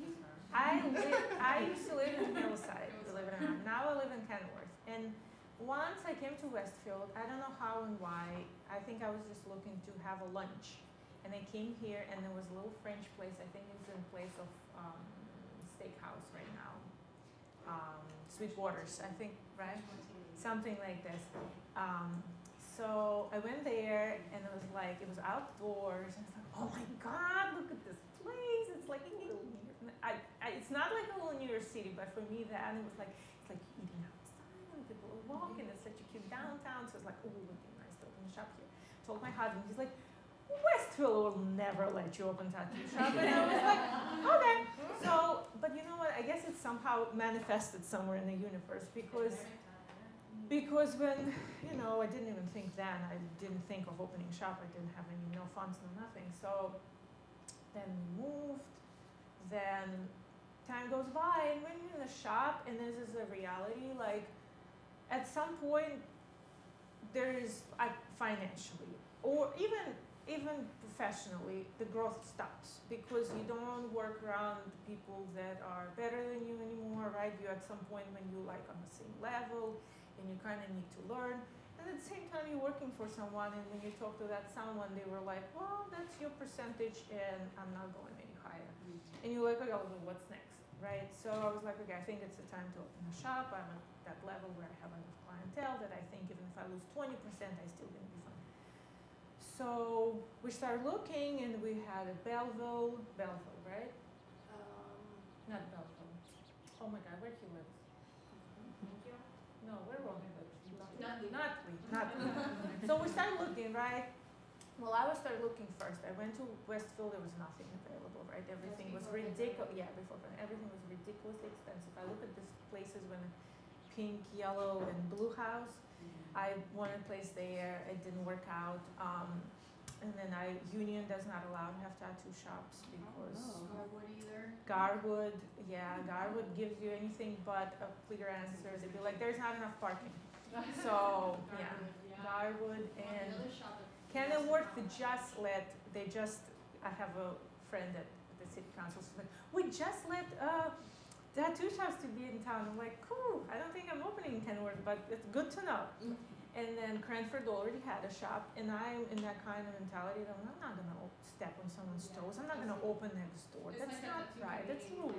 business? I used to live in Hillside, believe it or not. Now I live in Kenworth. And once I came to Westfield, I don't know how and why, I think I was just looking to have a lunch. And I came here and there was a little French place, I think it's in place of steakhouse right now. Sweet Waters, I think, right? Something like this. So I went there and it was outdoors. And I was like, oh my God, look at this place. It's like a little New York it's not like a little New York City, but for me that it was like it's like eating outside and people are walking. It's such a cute downtown, so it's like, oh, it would be nice to open a shop here. Told my husband, he's like, Westfield will never let you open tattoo shop, and I was like, okay. So, but you know what? I guess it's somehow manifested somewhere in the universe because when, you know, I didn't even think then. I didn't think of opening shop. I didn't have no funds, no nothing. So then we moved. Then time goes by, and when you're in the shop, and this is a reality, like at some point there is financially or even professionally, the growth stops because you don't work around people that are better than you anymore, right? You're at some point when you're like on the same level and you kind of need to learn. And at the same time, you're working for someone, and when you talk to that someone, they were like, well, that's your percentage and I'm not going any higher. And you're like, okay, well, what's next, right? So I was like, okay, I think it's the time to open a shop. I'm at that level where I have enough clientele that I think even if I lose 20%, I still gonna be fine. So we started looking, and we had a Belleville, right? Not Belleville. Oh my God, where he lives? No, where Ronnie lives? Nutley. So we started looking, right? Well, I started looking first. I went to Westfield. There was nothing available, right? Everything was ridiculous. Yeah, before everything was ridiculously expensive. I looked at these places when pink, yellow, and blue house. I wanted a place there. It didn't work out. And then Union does not allow to have tattoo shops because Garwood either. Garwood gives you anything but a clear answer. They'd be like, there's not enough parking. So yeah, Garwood and Kenilworth, I have a friend at the city council, so like, we just let tattoo shops to be in town. I'm like, cool, I don't think I'm opening in Kenilworth, but it's good to know. And then Cranford already had a shop, and I'm in that kind of mentality that I'm not gonna step on someone's toes. I'm not gonna open next door. That's not right, that's rude.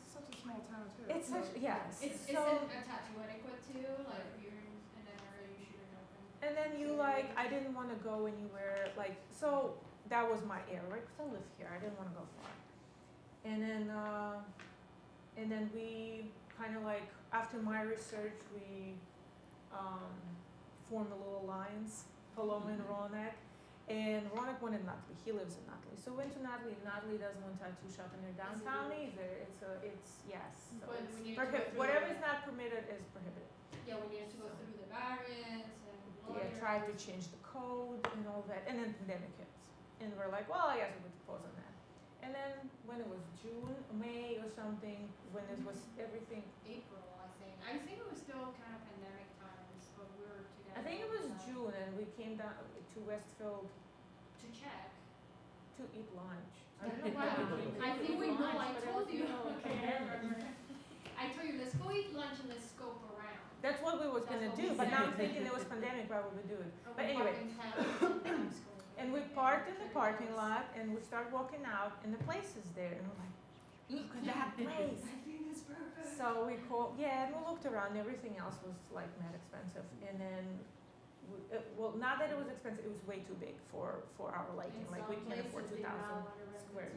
It's such a small town too. It's such, yes. It's So, a tattoo etiquette too, like if you're in an area, you shouldn't open. and then you like, I didn't wanna go anywhere, like, so that was my area, right? Cause I live here, I didn't wanna go far. And then we kind of like, after my research, we formed a little alliance, Paloma and Ronak. And Ronak wanted Nutley, he lives in Nutley. So went to Nutley, Nutley doesn't want tattoo shop in their downtown either. It's yes. So But it's we need to go through whatever the- is not permitted is prohibited. Yeah, we need to go through the variants and Yeah, tried to change the code and all that, and then pandemic hits. And we're like, well, I guess we could pause on that. And then when it was June, May or something, when it was everything, April, I think. I think it was still kind of pandemic times, but we were together. I think it all was the time. June, and we came down to Westfield To check. to eat lunch. I don't know why we came to I think eat we know, lunch, I but it told was you. middle of Okay, I pandemic. remember. I told you, let's go eat lunch and let's scope around. That's what we was That's gonna what do, we but now I'm said. thinking it was pandemic, why would we do it? And But we anyway. parked in Times Square. And we parked in the parking lot, and we start walking out, and the place is there, and we're like, look at that place. I think it's perfect. So we called, yeah, and we looked around, everything else was like mad expensive, and then, well, not that it was expensive, it was way too big for our liking, like we can't afford 2,000 square.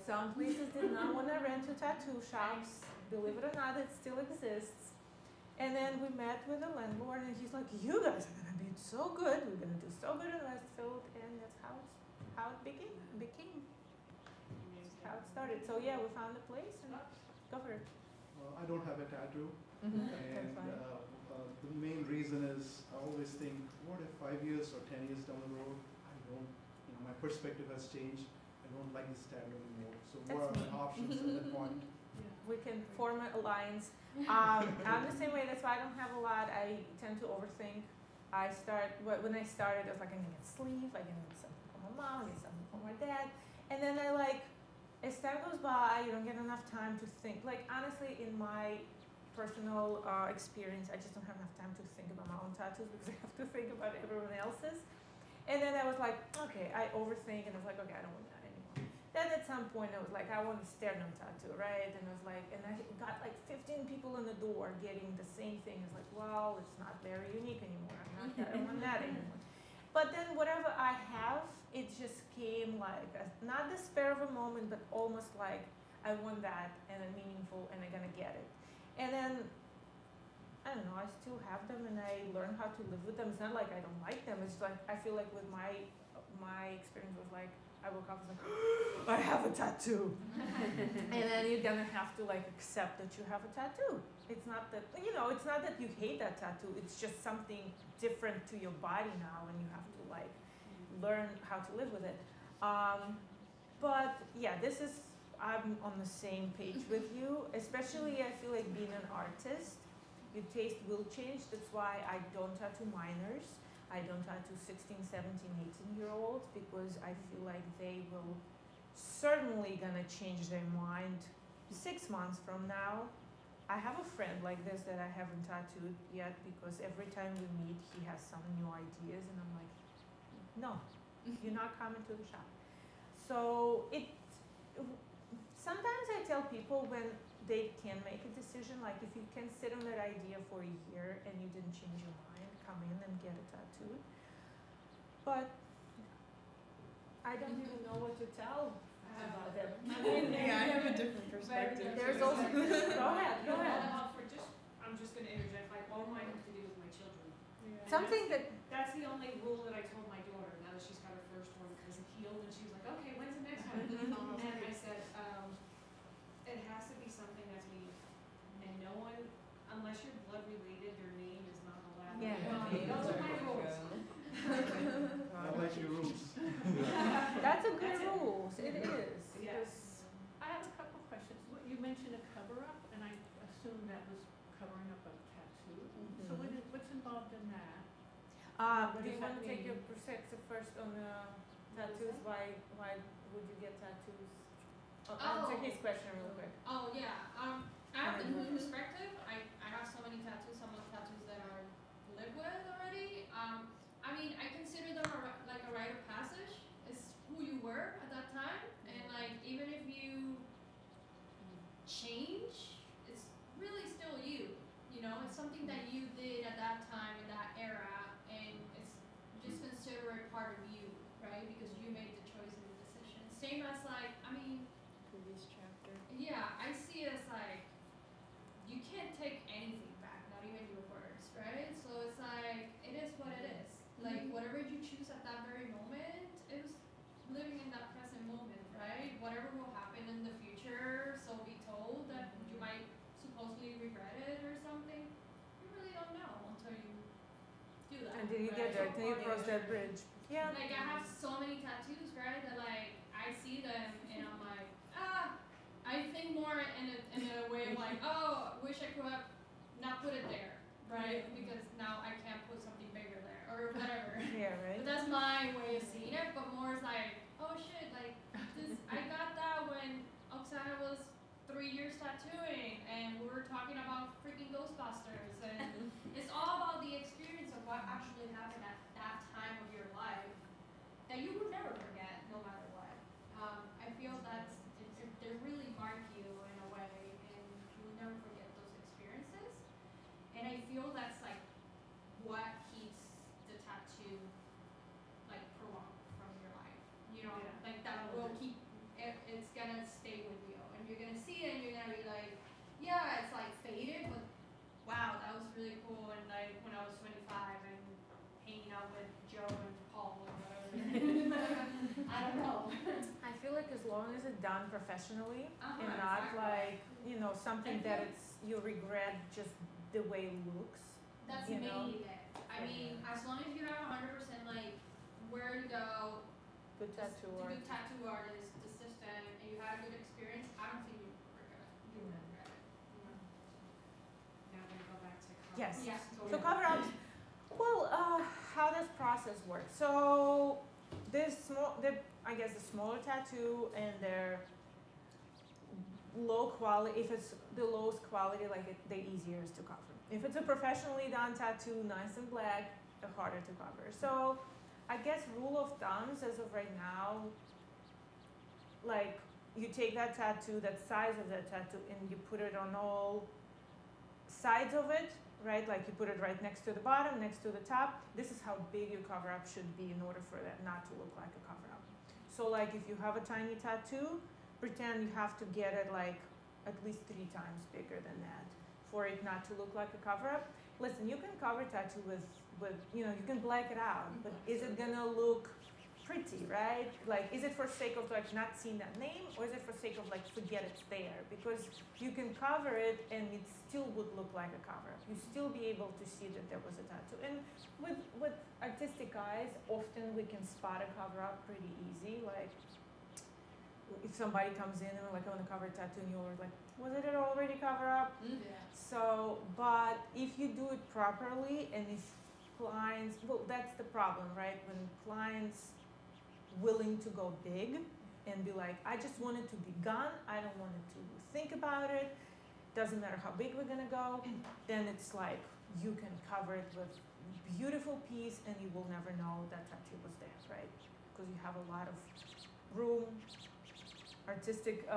Some places did not wanna rent to tattoo shops, believe it or not, it still exists. And then we met with the landlord, and he's like, you guys are gonna be so good, we're gonna do so good in Westfield, and that's how it became. How it started. So yeah, we found a place and go for it. I don't have a tattoo, That's and fine. the main reason is I always think, what if 5 years or 10 years down the road, I don't, my perspective has changed. I don't like this tattoo anymore. So what are That's my options at that point? We can form an alliance. I'm the same way, that's why I don't have a lot. I tend to overthink. When I started, I was like, I'm gonna get sleeve, I'm gonna get something for my mom, get something for my dad. And then as time goes by, you don't get enough time to think. Like honestly, in my personal experience, I just don't have enough time to think about my own tattoos because I have to think about everyone else's. And then I was like, okay, I overthink, and I was like, okay, I don't want that anymore. Then at some point, I was like, I want a sternum tattoo, right? And I was like, and I got like 15 people in the door getting the same thing. It's like, well, it's not very unique anymore. I don't want that anymore. But then whatever I have, it just came like, not the spur of a moment, but almost like, I want that and a meaningful and I'm gonna get it. And then, I don't know, I still have them and I learn how to live with them. It's not like I don't like them, it's like, I feel like with my experience was like, I woke up and was like, I have a tattoo. And then you're gonna have to like accept that you have a tattoo. It's not that, it's not that you hate that tattoo, it's just something different to your body now and you have to like learn how to live with it. But yeah, I'm on the same page with you, especially I feel like being an artist, your taste will change. That's why I don't tattoo minors. I don't tattoo 16, 17, 18-year-olds because I feel like they will certainly gonna change their mind 6 months from now. I have a friend like this that I haven't tattooed yet because every time we meet, he has some new ideas and I'm like, no, you're not coming to the shop. So sometimes I tell people when they can make a decision, like if you can sit on that idea for a year and you didn't change your mind, come in and get a tattoo. But I don't even know what to tell about them. Yeah, I have a different perspective. There's also, go ahead. I'm just gonna interject, like, all mine have to do with my children. And Something that, That's the only rule that I told my daughter, now that she's got her first one, because it healed, and she was like, okay, when's the next one? And I said, it has to be something that's meaningful, and no one, unless you're blood related, your name is not allowed. Yeah. Those are my rules. I like your rules. that's a good rule, it is. Yes. I have a couple questions. You mentioned a cover-up, and I assumed that was covering up a tattoo. So what's involved in that? What Do you does want that to take mean? your perspective first on tattoos? Why would you get tattoos? Answer his question real quick. Oh yeah, I have the new perspective. I have so many tattoos, some of the tattoos that are live with already. I mean, I consider them like a rite of passage. It's who you were at that time, and like even if you change, it's really still you. You know, it's something that you did at that time in that era, and it's just considered part of you, right? Because you made the choice and the decision. Same as like, I mean. Previous chapter. Yeah, I see it as like, you can't take anything back, not even your words, right? So it's like, it is what it is. Like, whatever you choose at that very moment, it was living in that present moment, right? Whatever will happen in the future, so be told that you might supposedly regret it or something, you really don't know until you do that. Until you get right? there, until you cross that bridge. Yeah. Like, I have so many tattoos, right, that like, I see them and I'm like, I think more in a way of like, oh, wish I could have not put it there, right? Because now I can't put something bigger there or whatever. Yeah, right. But that's my way of seeing it, but more is like, oh shit, like this, I got that when Oksana was 3 years tattooing and we were talking about freaking Ghostbusters, and it's all about the experience of what actually happened at that time of your life that you would never forget no matter what. I feel they really mark you in a way, and you will never forget those experiences. And I feel that's like what keeps the tattoo like prolonged from your life. You know, Yeah. like that will keep it's gonna stay with you, and you're gonna see it, and you're gonna be like, yeah, it's like faded, but wow, that was really cool. And like when I was 25 and hanging out with Joe and Paul or whatever. I don't know. I feel like as long as it's done professionally and not Exactly. like, something that you regret just the way it looks. That's you know? mainly it. I mean, as long as you have 100% like where to go, Good tattoo the art. good tattoo artist, the system, and you had a good experience, I don't think you would regret it. You would regret it. You know? Now we're gonna go back to cover. Yes. Yeah. So cover ups. Well, how does process work? So there's I guess the smaller tattoo and they're low quality. If it's the lowest quality, like the easiest to cover. If it's a professionally done tattoo, nice and black, the harder to cover. So I guess rule of thumbs as of right now, like you take that tattoo, that size of that tattoo, and you put it on all sides of it, right? Like you put it right next to the bottom, next to the top. This is how big your cover up should be in order for that not to look like a cover up. So like if you have a tiny tattoo, pretend you have to get it like at least 3 times bigger than that for it not to look like a cover-up. Listen, you can cover tattoo with you can black it out, but is it gonna look pretty, right? Like, is it for sake of like not seeing that name, or is it for sake of like forget it's there? Because you can cover it and it still would look like a cover-up. You still be able to see that there was a tattoo. And with artistic eyes, often we can spot a cover-up pretty easy. Like, if somebody comes in and like, I want to cover a tattoo, and you're like, was it already cover-up? Yeah. So, but if you do it properly, and if clients, well, that's the problem, right? When clients willing to go big and be like, I just want it to be gone, I don't want it to think about it, doesn't matter how big we're gonna go, then it's like, you can cover it with beautiful piece and you will never know that tattoo was there, right? Because you have a lot of room, artistic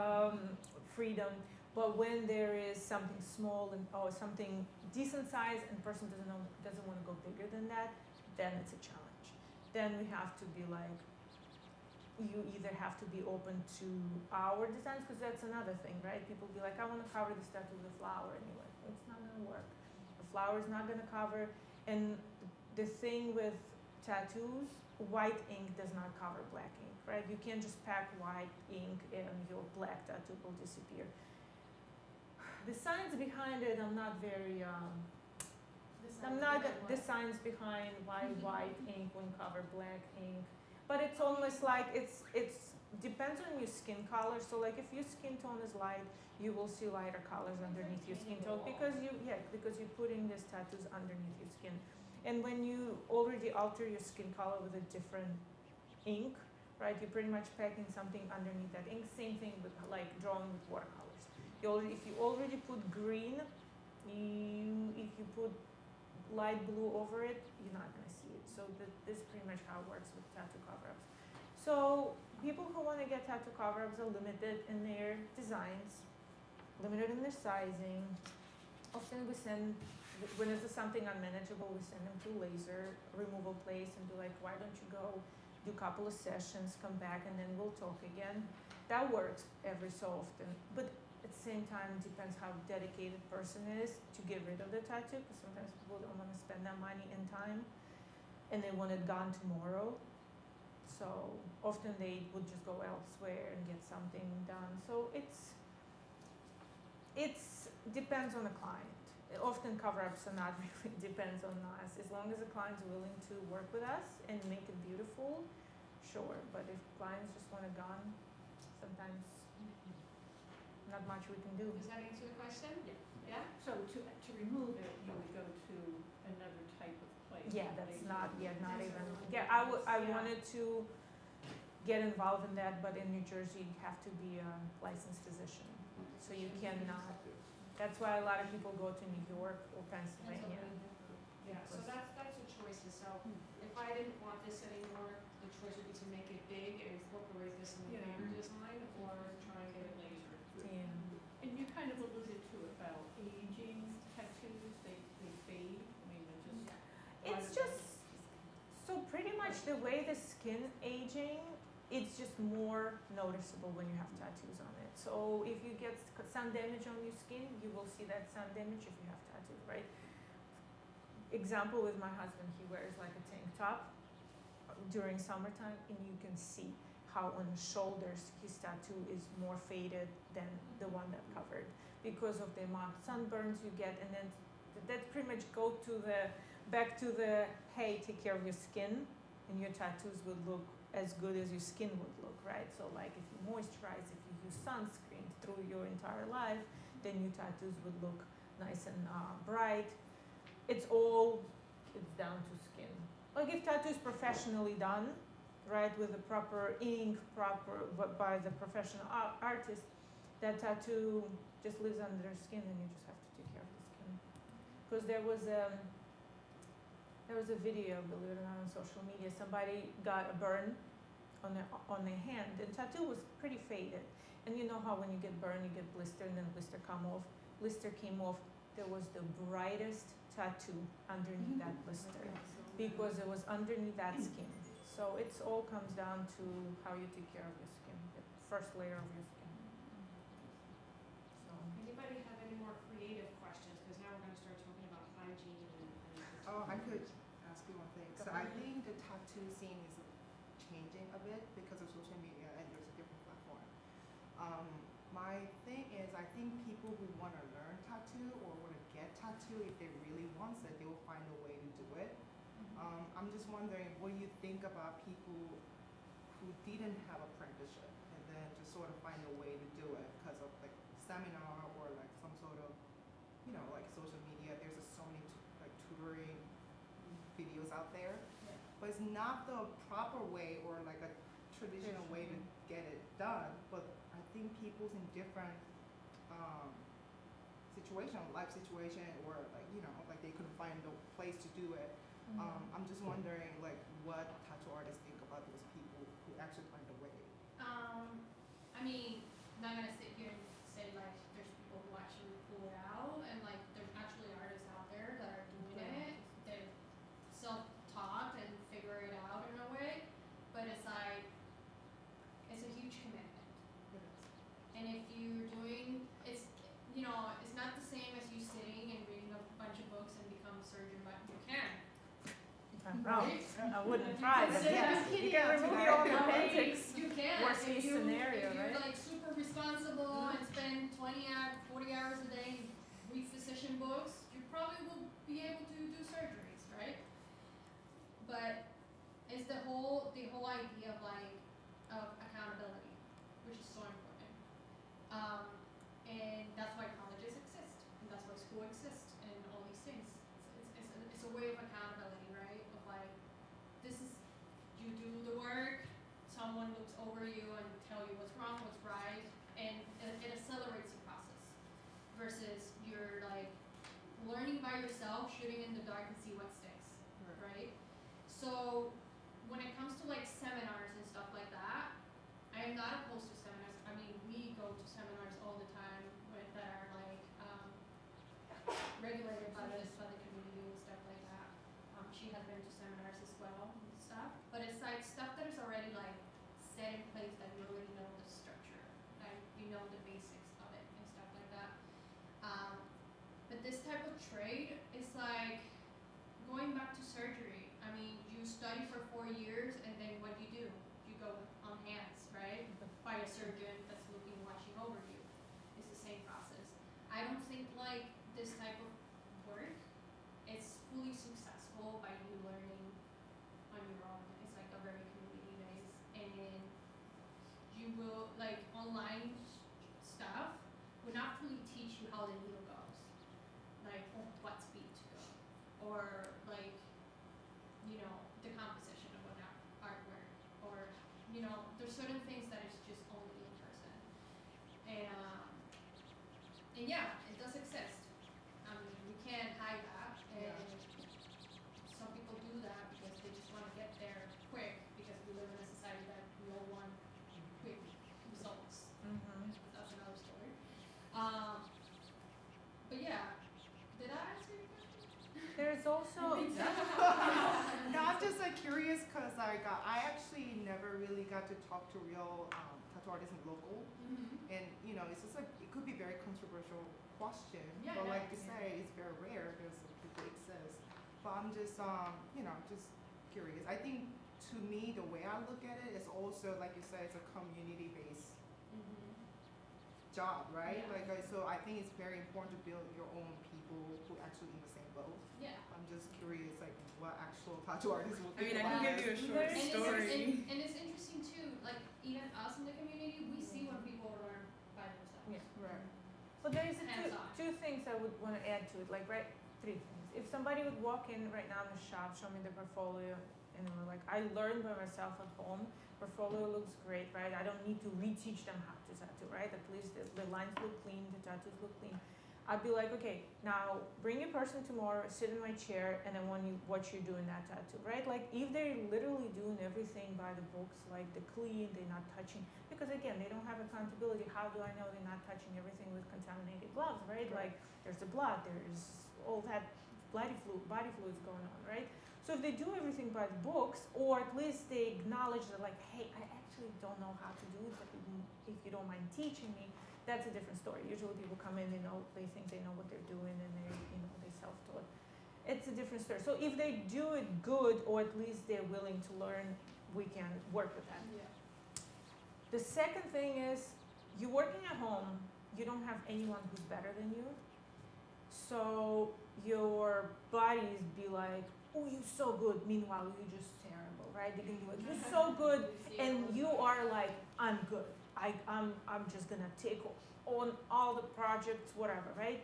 freedom. But when there is something small or something decent size and person doesn't want to go bigger than that, then it's a challenge. Then we have to be like, you either have to be open to our designs, because that's another thing, right? People be like, I want to cover this tattoo with a flower, and you're like, it's not going to work. The flower is not going to cover. And the thing with tattoos, white ink does not cover black ink, right? You can't just pack white ink and your black tattoo will disappear. The science behind it, I'm not very, the science behind why white ink won't cover black ink. But it's almost like, it's depends on your skin color. So like if your skin tone is light, you will see lighter colors underneath your skin tone because you're putting these tattoos underneath your skin. And when you already alter your skin color with a different ink, right, you're pretty much packing something underneath that ink. Same thing with like drawing with watercolors. If you already put green, if you put light blue over it, you're not going to see it. So this is pretty much how it works with tattoo cover-ups. So people who want to get tattoo cover-ups are limited in their designs, limited in their sizing. Often we send, when it's something unmanageable, we send them to laser removal place and be like, why don't you go do a couple of sessions, come back, and then we'll talk again. That works every so often. But at the same time, it depends how dedicated person is to get rid of the tattoo, because sometimes people don't want to spend that money and time, and they want it gone tomorrow. So often they would just go elsewhere and get something done. So it's depends on the client. Often cover-ups are not really depends on us. As long as the client's willing to work with us and make it beautiful, sure. But if clients just want it gone, sometimes not much we can do. Does that answer the question? Yeah. So to remove it, you would go to another type of place. Yeah, that's not even. Yeah, I wanted to get involved in that, but in New Jersey, you have to be a licensed physician. So you cannot. That's why a lot of people go to New York or Pennsylvania. Yeah, so that's the choices. So if I didn't want this anymore, the choice would be to make it big and incorporate this in the banner design, or try and get it laser. Yeah. And you kind of alluded to about aging tattoos, they fade. I mean, they're It's just so pretty much the way the skin aging, it's just more noticeable when you have tattoos on it. So if you get sun damage on your skin, you will see that sun damage if you have tattoos, right? Example with my husband, he wears like a tank top during summertime, and you can see how on the shoulders his tattoo is more faded than the one that covered because of the amount of sunburns you get. And then that pretty much go to back to the, hey, take care of your skin and your tattoos would look as good as your skin would look, right? So like if you moisturize, if you use sunscreen through your entire life, then your tattoos would look nice and bright. It's down to skin. Like if tattoo is professionally done, right, with the proper ink, by the professional artist, that tattoo just lives under their skin, and you just have to take care of the skin. Because there was a video, believe it or not, on social media. Somebody got a burn on their hand. The tattoo was pretty faded, and you know how when you get burned, you get blister, and then blister come off. Blister came off. There was the brightest tattoo underneath that blister because it was underneath that skin. So it's all comes down to how you take care of your skin, the first layer of your skin. So. Anybody have any more creative questions? Because now we're gonna start talking about hygiene and. Oh, I could ask you one thing. So I think the tattoo scene is changing a bit because of social media and there's a different platform. My thing is, I think people who want to learn tattoo or want to get tattoo, if they really want it, they will find a way to do it. I'm just wondering, what do you think about people who didn't have apprenticeship and then just sort of find a way to do it because of like seminar or like some sort of, you know, like social media. There's just so many like tutoring videos out there, but it's not the proper way or like a traditional way to get it done. But I think people's in different situation, life situation, or like, you know, like they couldn't find a place to do it. I'm just wondering like what tattoo artists think about those people who actually find a way. I mean, not gonna sit here and say like there's people who actually pull it out, and like there's actually artists out there that are doing it. They're self-taught and figure it out in a way, but it's like it's a huge commitment. And if you're doing, it's, you know, it's not the same as you sitting and reading a bunch of books and become a surgeon, but you can. No, Right? I wouldn't try, but So yes, you you can remove your own appendix. You can. Worst case scenario, if you're right? like super responsible and spend 40 hours a day and read physician books, you probably will be able to do surgeries, right? But it's the whole idea of like of accountability, which is so important. And that's why colleges exist, and that's why school exists, and all these things. It's a way of accountability, right? Of like, this is, you do the work, someone looks over you and tell you what's wrong, what's right, and it accelerates the process. Versus you're like learning by yourself, shooting in the dark and see what sticks, right? So when it comes to like seminars and stuff like that, I am not opposed to seminars. I mean, we go to seminars all the time that are like regulated by the community and stuff like that. She has been to seminars as well and stuff, but it's like stuff that is already like set in place, that you already know the structure, like you know the basics of it and stuff like that. But this type of trade is like going back to surgery. I mean, you study for 4 years and then what do? You go on hands, right? By a surgeon that's watching over you. It's the same process. I don't think like this type of work is fully successful by you learning on your own. It's like a very community based, and you will like online stuff will not fully teach you how the needle goes, like what speed to go, or like, you know, the composition of an artwork, or, you know, there's certain things that is just only in person. And yeah, it does exist. I mean, we can't hide that, and some people do that because they just want to get there quick, because we live in a society that we all want quick results. That's another story. But yeah, did I answer your question? There's also, No, I'm just like curious because I actually never really got to talk to real tattoo artists in local, and you know, it's just like it could be very controversial question, Yeah, but yeah, like you say, it's very rare because people exist. But I'm just just curious. I think to me, the way I look at it is also like you said, it's a community based job, right? Yeah. Like so, I think it's very important to build your own people who actually in the same boat. Yeah. I'm just curious, like what actual tattoo artists will I mean, think I about can give you a this. short And story. and it's interesting too, like even us in the community, we see when people learn by themselves. Yeah. Right. but there is Hands-on. two things I would want to add to it, like, right, 3 things. If somebody would walk in right now in the shop, show me the portfolio, and we're like, I learned by myself at home, portfolio looks great, right? I don't need to reteach them how to tattoo, right? At least the lines look clean, the tattoos look clean. I'd be like, okay, now bring your person tomorrow, sit in my chair, and I want you watch you doing that tattoo, right? Like if they're literally doing everything by the books, like the clean, they're not touching, because again, they don't have accountability. How do I know they're not touching everything with contaminated gloves, right? Like there's the blood, there's all that body fluids going on, right? So if they do everything by the books, or at least they acknowledge that like, hey, I actually don't know how to do it, but if you don't mind teaching me, that's a different story. Usually people come in, they think they know what they're doing, and they self-taught. It's a different story. So if they do it good, or at least they're willing to learn, we can work with that. Yeah. The second thing is, you're working at home, you don't have anyone who's better than you. So your buddies be like, oh, you're so good. Meanwhile, you're just terrible, right? They can be like, you're so good, and you are like, I'm good. I'm just gonna take on all the projects, whatever, right?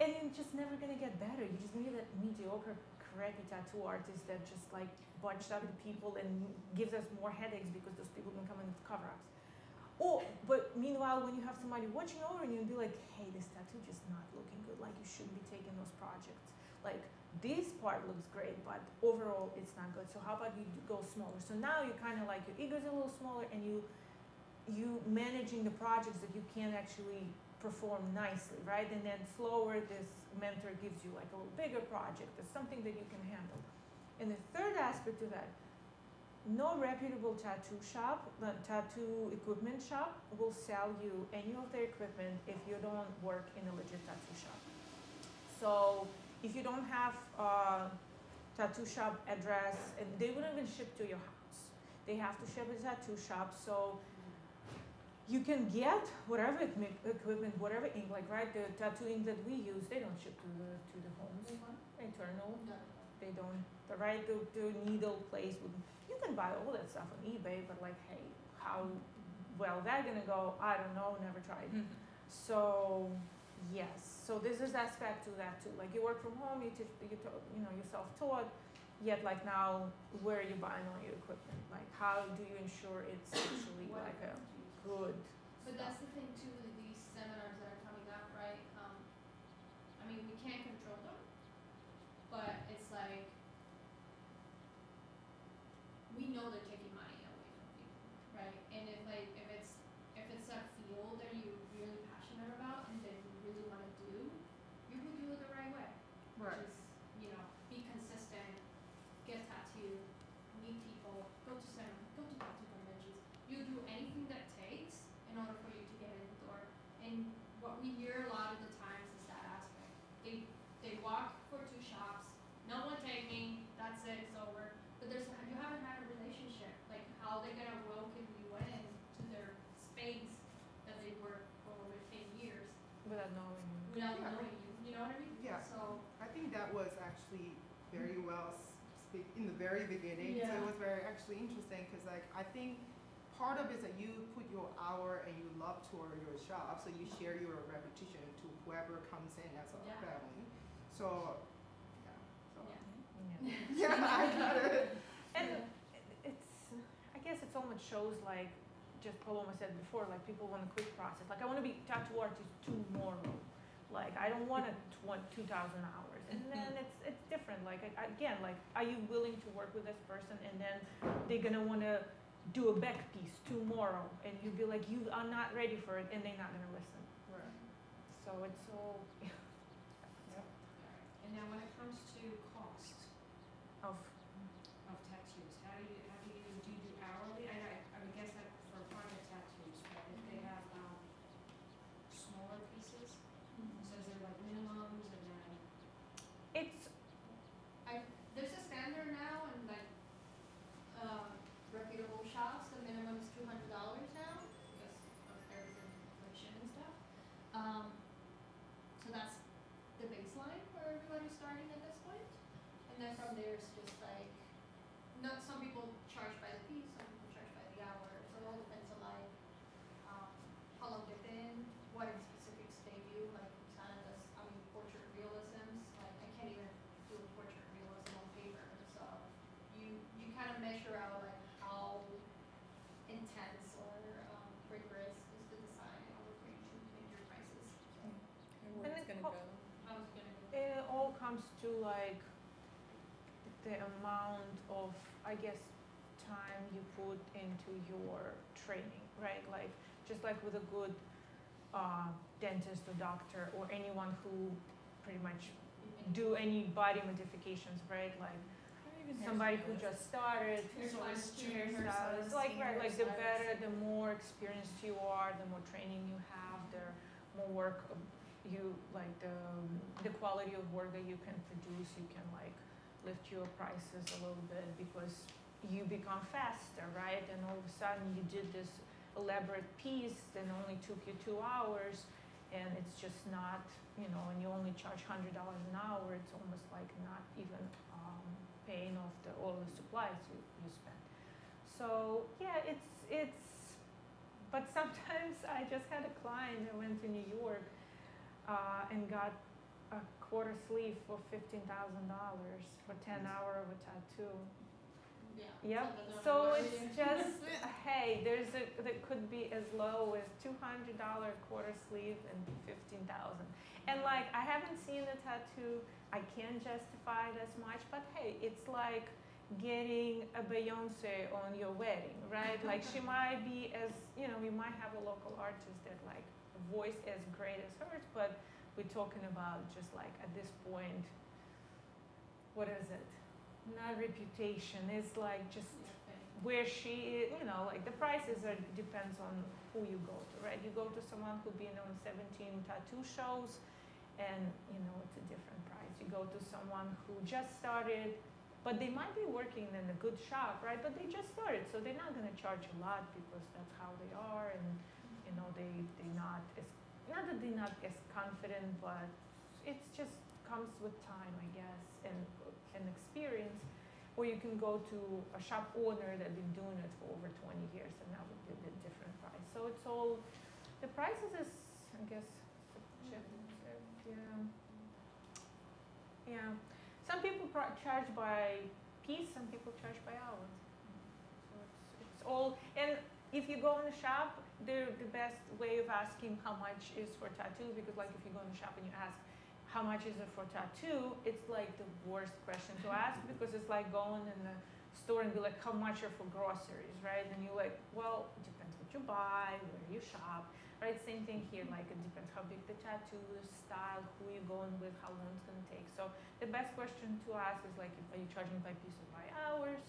And you're just never gonna get better. You're just gonna be that mediocre, crappy tattoo artist that just like bunched up the people and gives us more headaches because those people can come in with cover-ups. Oh, but meanwhile, when you have somebody watching over you and be like, hey, this tattoo just not looking good. Like, you shouldn't be taking those projects. Like, this part looks great, but overall it's not good. So how about you go smaller? So now you kind of like, your ego's a little smaller, and you managing the projects that you can actually perform nicely, right? And then slower, this mentor gives you like a little bigger project, or something that you can handle. And the third aspect to that, no reputable tattoo shop, tattoo equipment shop will sell you any of their equipment if you don't work in a legit tattoo shop. So if you don't have a tattoo shop address, and they wouldn't even ship to your house. They have to ship a tattoo shop, so you can get whatever equipment, whatever ink, like right, the tattoo ink that we use, they don't ship to the homes. Internal, they don't. Right, the needle place would. You can buy all that stuff on eBay, but like, hey, how well that's gonna go? I don't know. Never tried. So yes, so this is aspect to that too. Like, you work from home, you teach, you're self-taught. Yet like now, where are you buying all your equipment? Like, how do you ensure it's actually like a good? But that's the thing too, with these seminars that are coming up, right? I mean, we can't control them, but it's like, we know they're taking money away from people, right? And if it's a field that you're really passionate about and that you really want to do, you will do it the right way. Right. Which is, be consistent, get tattooed, meet people, go to tattoo conventions. You do anything that takes in order for you to get in the door. And what we hear a lot of the times is that aspect. They walk for 2 shops, no one take me, that's it, it's over. But you haven't had a relationship. Like, how are they gonna welcome you in to their space that they worked for over 10 years Without knowing. without Yeah. knowing you? You know what I mean? Yeah. So I think that was actually very well in the very beginning. So Yeah. it was very actually interesting, because like, I think part of it is that you put your hour and you love toward your shop, so you share your repetition to whoever comes in as a Yeah. family. So yeah. So yeah. Yeah. yeah, I got it. And I guess it so much shows, like, just Paloma said before, like, people want a quick process. Like, I want to be tattoo artist tomorrow. Like, I don't want 2,000 hours. And then it's different. Like, again, like, are you willing to work with this person, and then they're gonna want to do a back piece tomorrow, and you'd be like, you are not ready for it, and they're not gonna listen. Right. So it's all And now when it comes to cost of of tattoos, how do you do hourly? I would guess that for private tattoos, but if they have smaller pieces, so is there like minimums and then? it's There's a standard now in like reputable shops. The minimum is $200 now because of everything, inflation and stuff. So that's the baseline for everybody starting at this point. And then from there it's just like, not some people charge by the piece, some people charge by the hour. So it all depends on like how long they've been, what specifics they do. Like Oksana does, portrait realisms. Like I can't even do a portrait realism on paper. So you kind of measure out like how intense or rigorous is the design in order for you to make your prices. Where And it's it gonna co- go. I was gonna go. it all comes to like the amount of, I guess, time you put into your training, right? Like, just like with a good dentist or doctor or anyone who pretty much do any body modifications, right? Like, somebody who just started. Hairstylists, Like, right, like the senior better, stylists. the more experienced you are, the more training you have, the more work you, like the quality of work that you can produce, you can like lift your prices a little bit because you become faster, right? And all of a sudden you did this elaborate piece that only took you 2 hours, and it's just not, and you only charge $100 an hour, it's almost like not even paying off all the supplies you spent. So yeah, but sometimes I just had a client that went to New York and got a quarter sleeve for $15,000 for 10 hours of a tattoo. Yeah. Yep. So it's just, hey, that could be as low as $200 quarter sleeve and 15,000. And like, I haven't seen a tattoo, I can't justify it as much, but hey, it's like getting a Beyonce on your wedding, right? Like she might be as, you might have a local artist that like a voice as great as hers, but we're talking about just like at this point, what is it? Not reputation, it's like just where she is, like the prices depends on who you go to, right? You go to someone who's been on 17 tattoo shows and, it's a different price. You go to someone who just started, but they might be working in a good shop, right? But they just started, so they're not gonna charge a lot because that's how they are, and, they're not that they're not as confident, but it's just comes with time, I guess, and experience. Or you can go to a shop owner that's been doing it for over 20 years, and that would be a bit different price. So it's all, the prices is, I guess, subjective, yeah. Yeah. Some people charge by piece, some people charge by hour. So it's all, and if you go in the shop, the best way of asking how much is for tattoo, because like if you go in the shop and you ask, how much is it for tattoo? It's like the worst question to ask because it's like going in the store and be like, how much are for groceries, right? And you're like, well, it depends what you buy, where you shop, right? Same thing here, like it depends how big the tattoo is, style, who you're going with, how long it's gonna take. So the best question to ask is like, are you charging by piece or by hours?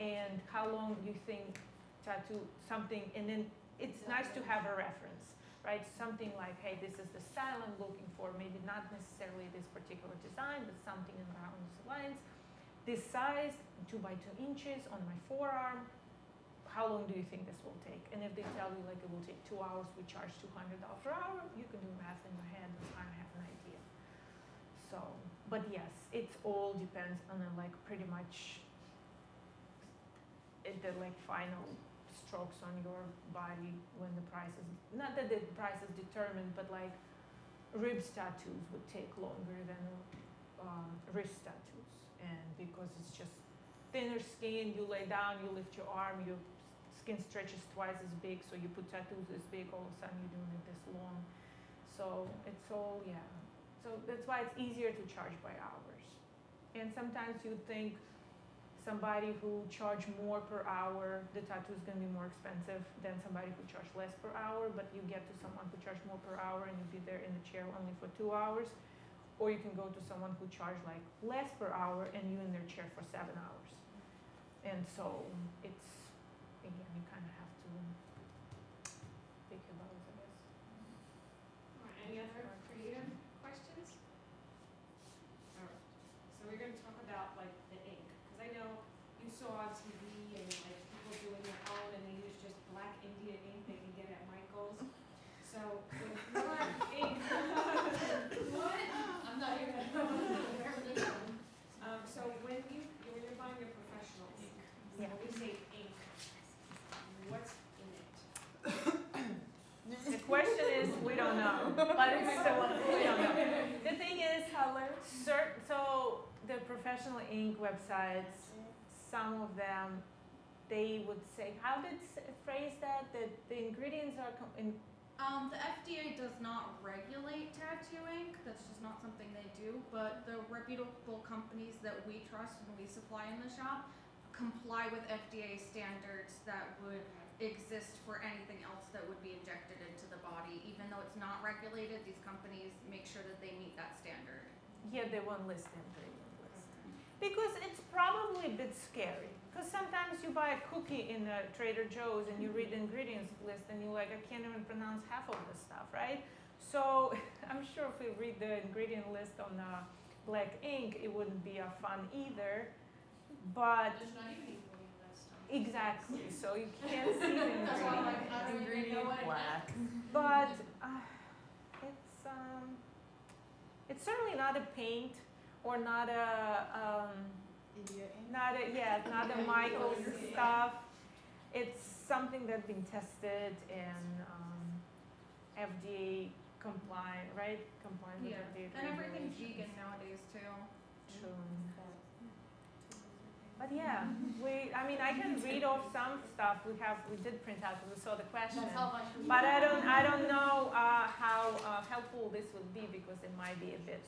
And how long you think tattoo something, and then it's nice to have a reference. Right? Something like, hey, this is the style I'm looking for, maybe not necessarily this particular design, but something around these lines. This size, 2 by 2 inches on my forearm, how long do you think this will take? And if they tell you like it will take 2 hours, we charge $200 per hour, you can do math in your head and kind of have an idea. So, but yes, it all depends on the like pretty much the like final strokes on your body when the price is, not that the price is determined, but like ribs tattoos would take longer than wrist tattoos, and because it's just thinner skin, you lay down, you lift your arm, your skin stretches twice as big, so you put tattoos this big, all of a sudden you're doing it this long. So it's all, yeah. So that's why it's easier to charge by hours. And sometimes you think somebody who charge more per hour, the tattoo is going to be more expensive than somebody who charge less per hour, but you get to someone who charge more per hour and you be there in the chair only for 2 hours. Or you can go to someone who charge like less per hour and you in their chair for 7 hours. And so it's, again, you kind of have to pick your battles, I guess. Any other creative questions? All right, so we're gonna talk about like the ink, because I know you saw on TV and like people doing their own and they use just black India ink they can get at Michael's. So when black ink, What? I'm not even wherever this one. so when you're buying your professional ink, Yeah. when we say ink, what's in it? The question is, we don't know, but it's still, we don't know. The thing is, so the professional ink websites, some of them, they would say, how did phrase that the ingredients are The FDA does not regulate tattoo ink. That's just not something they do. But the reputable companies that we trust and we supply in the shop comply with FDA standards that would exist for anything else that would be injected into the body. Even though it's not regulated, these companies make sure that they meet that standard. Yeah, they won't list ingredient list. Because it's probably a bit scary. Because sometimes you buy a cookie in a Trader Joe's and you read the ingredients list and you're like, I can't even pronounce half of this stuff, right? So I'm sure if we read the ingredient list on black ink, it wouldn't be fun either. But There's not even ingredient list. exactly, so you can't see the That's why I'm ingredient. like, I don't even know what it black. But it's certainly not a paint or not a not a Michael stuff. It's something that's been tested and FDA compliant, right? Compliant with Yeah, FDA and everything's regulations. vegan nowadays too. True. But yeah, I mean, I can read off some stuff we did print out because we saw the question. That's how much we. But I don't know how helpful this would be because it might be a bit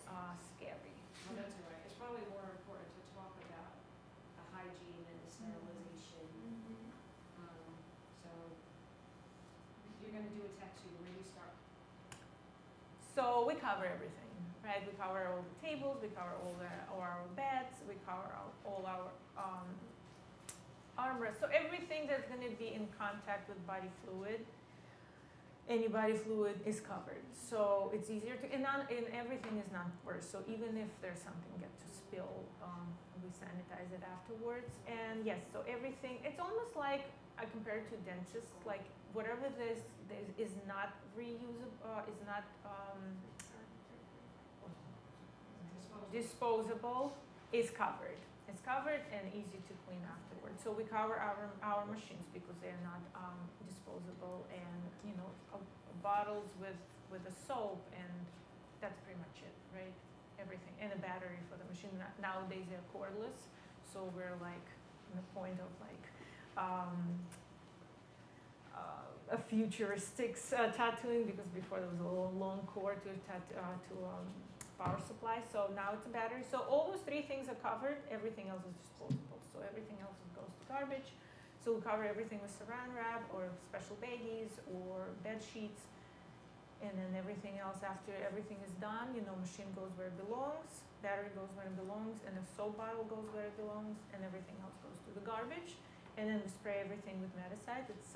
scary. Oh, that's all right. It's probably more important to talk about the hygiene and the sterilization. So you're gonna do a tattoo. Where do you start? So we cover everything, right? We cover all the tables, we cover all our beds, we cover all our armrests. So everything that's going to be in contact with body fluid, any body fluid is covered. So it's easier to, and everything is non-porous. So even if there's something get to spill, we sanitize it afterwards. And yes, so everything, it's almost like, I compare it to dentists, like whatever this is not reusable, is not disposable, is covered. It's covered and easy to clean afterwards. So we cover our machines because they're not disposable, and bottles with a soap, and that's pretty much it, right? Everything, and a battery for the machine. Nowadays they're cordless, so we're like in the point of like a futuristic tattooing, because before there was a long cord to power supply, so now it's a battery. So all those three things are covered, everything else is disposable. So everything else goes to garbage. So we cover everything with saran wrap or special baggies or bed sheets. And then everything else, after everything is done, machine goes where it belongs, battery goes where it belongs, and the soap bottle goes where it belongs, and everything else goes to the garbage. And then we spray everything with Medicide. It's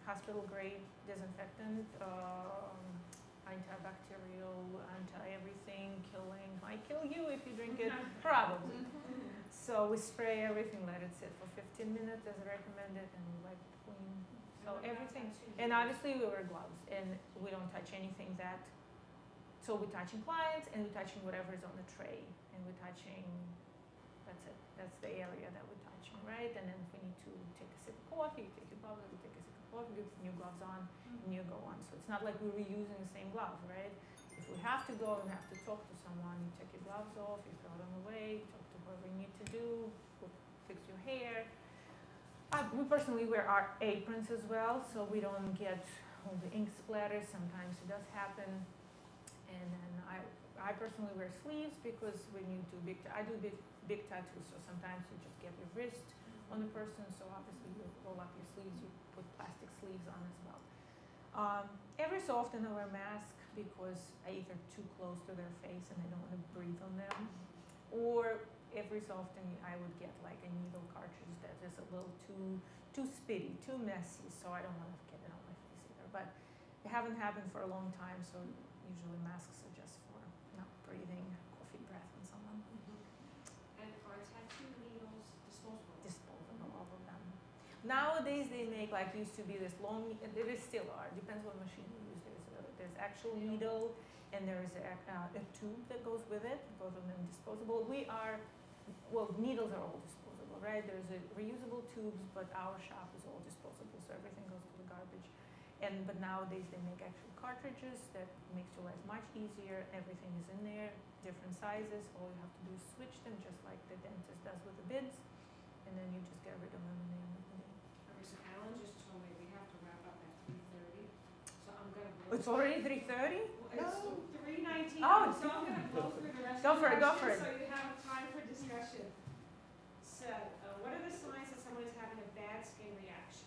hospital grade disinfectant, antibacterial, anti-everything, killing. Might kill you if you drink it, probably. So we spray everything, let it sit for 15 minutes as recommended, and we wipe it clean. So everything, and obviously we wear gloves, and we don't touch anything that, so we're touching clients, and we're touching whatever is on the tray, and we're touching, that's it. That's the area that we're touching, right? And then if we need to take a sip of coffee, you take your gloves, we take a sip of coffee, you put new gloves on, and you go on. So it's not like we're reusing the same glove, right? If we have to go and have to talk to someone, you take your gloves off, you throw them away, talk to whoever you need to do, we'll fix your hair. We personally wear our aprons as well, so we don't get all the ink splatters. Sometimes it does happen. And then I personally wear sleeves because when you do I do big tattoos, so sometimes you just get your wrist on the person, so obviously you roll up your sleeves, you put plastic sleeves on as well. Every so often I wear a mask because I either too close to their face and I don't want to breathe on them, or every so often I would get like a needle cartridge that is a little too spitty, too messy, so I don't want to get it on my face either. But it haven't happened for a long time, so usually masks are just for not breathing coffee breath on someone. And are tattoo needles disposable? Disposable, all of them. Nowadays they make, like, used to be this long, there still are, depends what machine you use. There's actual needle, and there's a tube that goes with it, both of them disposable. Needles are all disposable, right? There's reusable tubes, but our shop is all disposable, so everything goes to the garbage. But nowadays they make actual cartridges that makes your life much easier. Everything is in there, different sizes. All you have to do is switch them, just like the dentist does with the bids, and then you just get rid of them in the end of the day. Okay, so Alan just told me we have to wrap up at 3:30, so I'm gonna. It's already 3:30? It's 3:19, Oh, so I'm gonna go through the rest Go of for the it, go for questions it. so you have time for discussion. So, what are the signs that someone is having a bad skin reaction?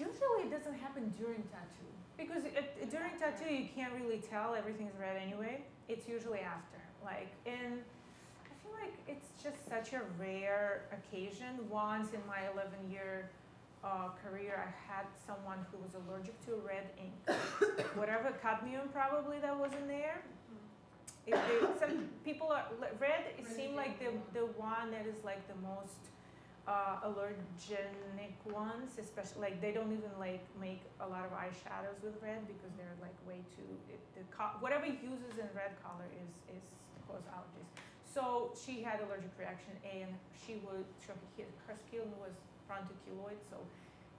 Usually it doesn't happen during tattoo, because during tattoo you can't really tell, everything's red anyway. It's usually after, and I feel like it's just such a rare occasion. Once in my 11-year career, I had someone who was allergic to red ink. Whatever cadmium probably that was in there. Some people are red. It seemed like the one that is like the most allergenic ones, especially like they don't even like make a lot of eyeshadows with red because they're like way too. Whatever uses in red color is cause allergies. So she had allergic reaction and her skin was prone to keloid, so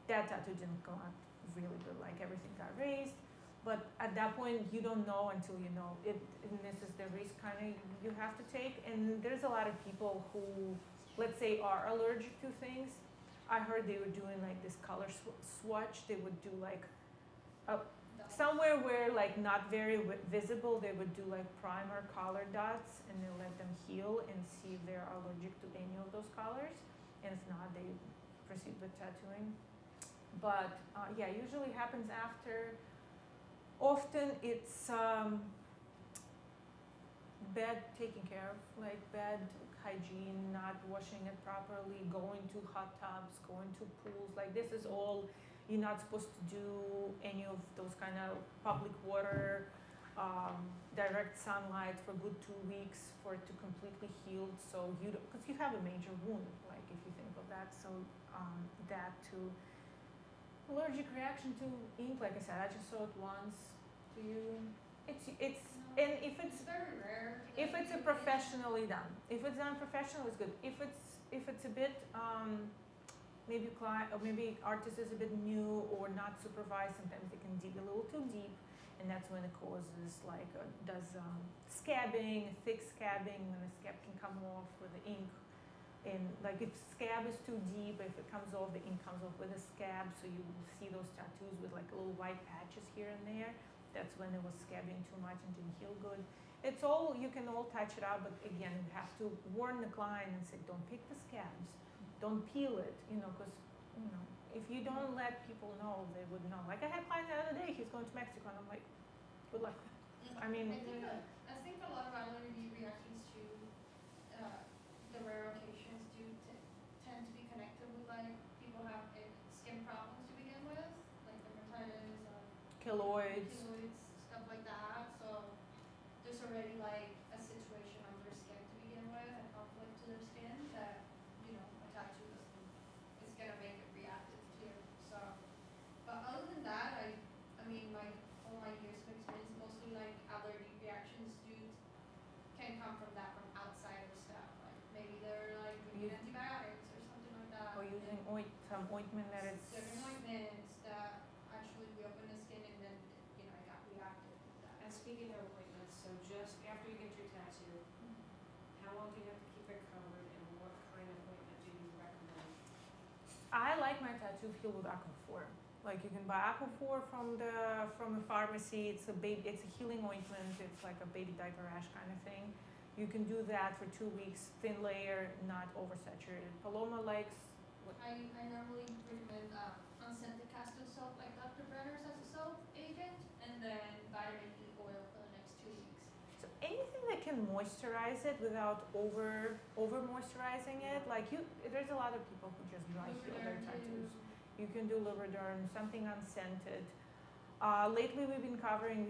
that tattoo didn't go out really good. Like everything got raised. But at that point, you don't know until you know it, and this is the risk kind of you have to take. And there's a lot of people who, let's say, are allergic to things. I heard they were doing like this color swatch. They would do like somewhere where like not very visible. They would do like primer color dots, and they let them heal and see if they're allergic to any of those colors. And if not, they proceed with tattooing. But yeah, usually happens after. Often it's bad taking care of, like bad hygiene, not washing it properly, going to hot tubs, going to pools. Like this is all, you're not supposed to do any of those kind of public water, direct sunlight for good 2 weeks for it to completely heal. So because you have a major wound, like if you think of that. So that too. Allergic reaction to ink, like I said, I just saw it once. Do you? It's and if it's very rare. if it's a professionally done, if it's done professionally, it's good. If it's a bit maybe client or maybe artist is a bit new or not supervised, sometimes they can dig a little too deep, and that's when it causes like scabbing, thick scabbing, when the scab can come off with the ink. And like if scab is too deep, if it comes off, the ink comes off with a scab, so you will see those tattoos with like little white patches here and there. That's when it was scabbing too much and didn't heal good. It's all, you can all touch it out, but again, you have to warn the client and say, don't pick the scabs, don't peel it, because, if you don't let people know, they would know. Like I had a client the other day, he's going to Mexico, and I'm like, good luck. I mean, I think a lot of allergy reactions to the rare occasions do tend to be connected with like people have skin problems to begin with, like dermatitis or keloids. stuff like that. So there's already like a situation on their skin to begin with, a conflict to their skin that a tattoo is gonna make it reactive to. So, but other than that, I mean like all my years of experience, mostly like allergy reactions can come from that from outside of stuff. Like maybe they're like using antibiotics or something like that. Or using some ointment that it's. Certain ointments that actually reopen the skin and then it got reactive with that. And speaking of appointments, so just after you get your tattoo, how long do you have to keep it covered, and what kind of ointment do you recommend? I like my tattoo healed with Aquaphor. Like you can buy Aquaphor from the pharmacy. It's a healing ointment. It's like a baby diaper rash kind of thing. You can do that for 2 weeks, thin layer, not oversaturated. Paloma likes. I normally recommend unscented castor soap like Dr. Brenner's as a soap agent, and then vitamin E oil for the next 2 weeks. So anything that can moisturize it without over moisturizing it. Like there's a lot of people who just dry heal their tattoos. You can do Lubriderm, something unscented. Lately we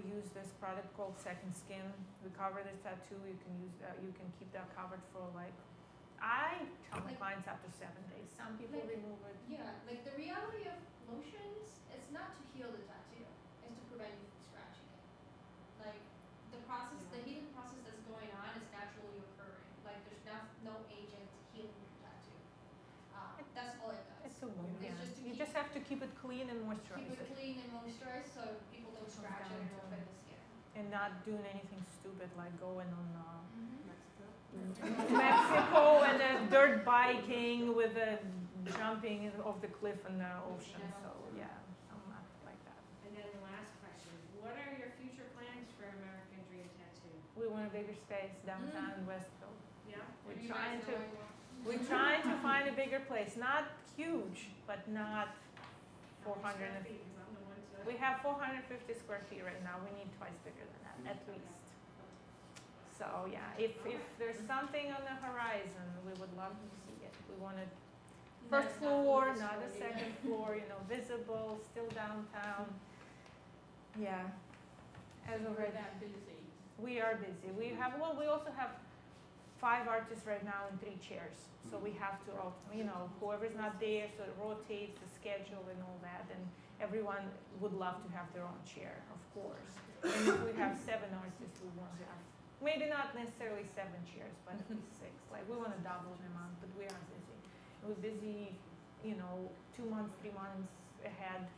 use this product called Second Skin. We cover this tattoo, you can keep that covered for like, I tell my clients after 7 days. Some people remove it. Yeah, like the reality of lotions, it's not to heal the tattoo, it's to prevent you from scratching it. Like the healing process that's going on is naturally occurring. Like there's no agent healing your tattoo. That's all it does. It's a wound, It's yeah. just to You keep- just have to keep it clean and moisturize Keep it it. clean and moisturized so people don't Comes scratch it down and to- open the skin. And not doing anything stupid like going on Mexico. Mexico and dirt biking with jumping off the cliff in the ocean. So yeah, I'm not like that. And then the last question, what are your future plans for American Dream Tattoo? We want a bigger space downtown in Westfield. Yeah? We're You trying guys to. know We're trying to find a bigger place, not huge, but not 400. We have 450 square feet right now. We need twice bigger than that, at least. So yeah, if there's something on the horizon, we would love to see it. We want it first floor, not a second floor, visible, still downtown. Yeah. As of We're right that busy. we are busy. We also have 5 artists right now in 3 chairs. So we have to, whoever's not there, so it rotates the schedule and all that. And everyone would love to have their own chair, of course. And if we have 7 artists, we want to have, maybe not necessarily 7 chairs, but at least 6. Like, we want to double the amount, but we are busy. We're busy, 2 months, 3 months ahead.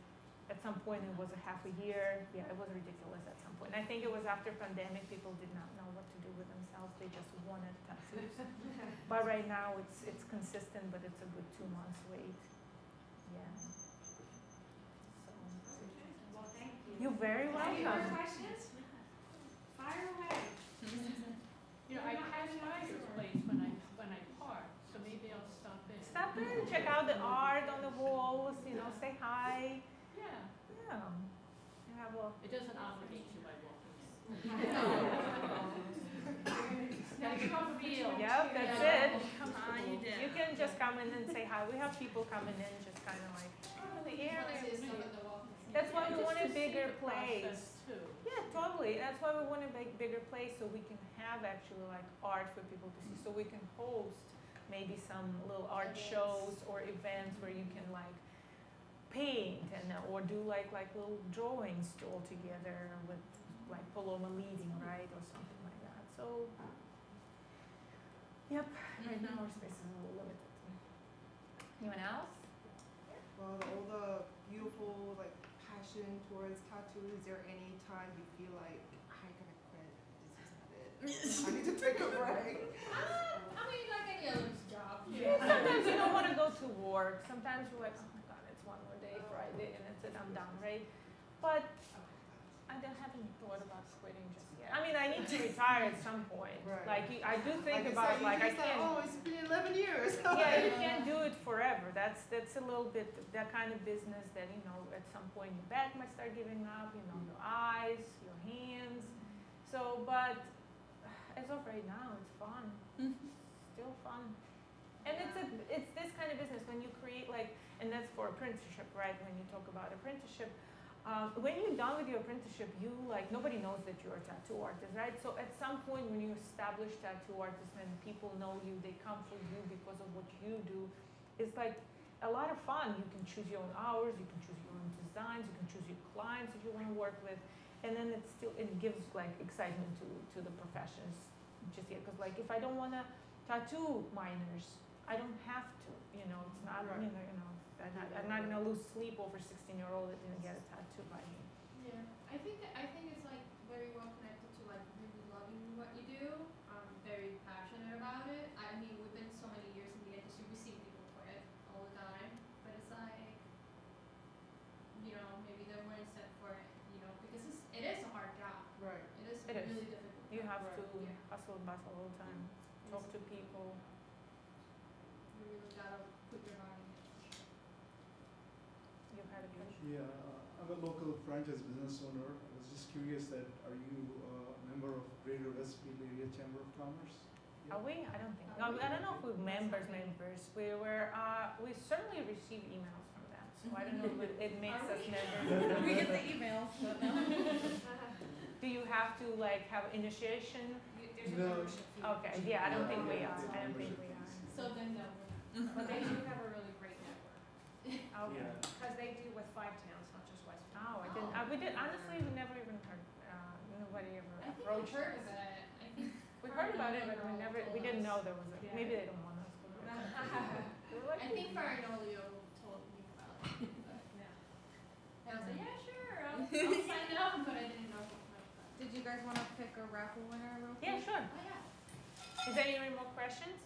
At some point, it was a half a year. Yeah, it was ridiculous at some point. And I think it was after pandemic, people did not know what to do with themselves. They just wanted tattoos. But right now, it's consistent, but it's a good 2 months wait. Yeah. So. Well, thank you. You're very Any more welcome. questions? Fire away. I pass by your place when I park, so maybe I'll stop in. Stop in, check out the art on the walls, say hi. Yeah, Yeah. You have a it doesn't obligate you by walking in. Now you don't feel. Yep, that's it. Come on, you did. You can just come in and say hi. We have people coming in just kind of like, oh, the air. That's why we want a bigger place. Too. Yeah, totally. That's why we want a bigger place so we can have actually like art for people to see. So we can host maybe some little art shows or events where you can like paint and or do like little drawings all together with like Paloma leading, right, or something like that. So, yep. Right now our space is a little limited. Anyone else? Well, all the beautiful passion towards tattoos. Is there any time you feel like I'm gonna quit? This is not it. I need to take a break. I mean, like any other job. Sometimes you don't want to go to work. Sometimes you're like, oh my God, it's one more day, Friday, and that's it, I'm done, right? But I haven't thought about quitting just yet. I mean, I need to retire at some point. Right. Like, I do think you about, said, like, I you said, can't. oh, it's been 11 years. Yeah, you can't do it forever. That's a little bit that kind of business that, at some point your back might start giving up, your eyes, your hands. So, but as of right now, it's fun. Still fun. And it's this kind of business when you create and that's for apprenticeship, right? When you talk about apprenticeship, when you're done with your apprenticeship, nobody knows that you're a tattoo artist, right? So at some point when you establish tattoo artist and people know you, they come for you because of what you do, it's like a lot of fun. You can choose your own hours, you can choose your own designs, you can choose your clients that you want to work with, and then it gives excitement to the professions. Just yet, because if I don't want to tattoo minors, I don't have to. It's not Right. I'm not gonna lose sleep over 16-year-old that didn't get a tattoo by me. Yeah, I think it's very well connected to really loving what you do. I'm very passionate about it. I mean, we've been so many years in the industry, we see people quit all the time, but it's maybe they're more set for it, because it is a hard job. Right. It is It is. really difficult. You have Right. to Yeah. hustle and bustle all the time, talk to people. You really gotta put your heart in it. You've had a question. Yeah, I'm a local franchise business owner. I was just curious that are you a member of Greater Westfield Area Chamber of Commerce? Are we? I don't think. I don't know if we're members. We certainly receive emails from them, so I don't know if it makes us members. We get the emails, but no. Do you have to have initiation? There's a No. membership fee. Okay, yeah, I don't think we are. Yeah, I don't think membership we are. fees. So then no. But they do have a really great network, Okay. Yeah. because they do with 5 towns, not just Westfield. Oh, I didn't. We did. Honestly, we never even heard. Nobody ever I think approached I've heard us. of it. I think We heard about it, but we didn't know there was a. Yeah. Maybe they don't want us. To know. We were like, I think Farinolio told me about it. But Yeah. I was like, yeah, sure, I'll sign up, but I didn't know much about it. Did you guys want to pick a raffle winner real quick? Yeah, sure. Oh, yeah. Is there any more questions?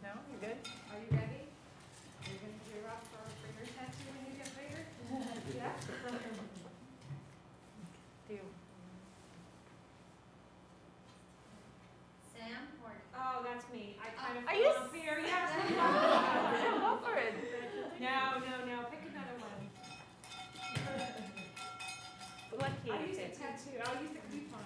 No, you good? Are you ready? Are you gonna gear up for your tattoo when you get bigger? Yeah? Do you? Sam or Oh, that's me. I kind of Are feel you unfair, yes. Yeah, go for it. No, pick another one. Lucky. I used a tattoo, I'll use the coupon.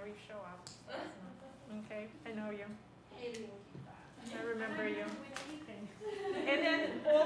you show up. Okay, I know you.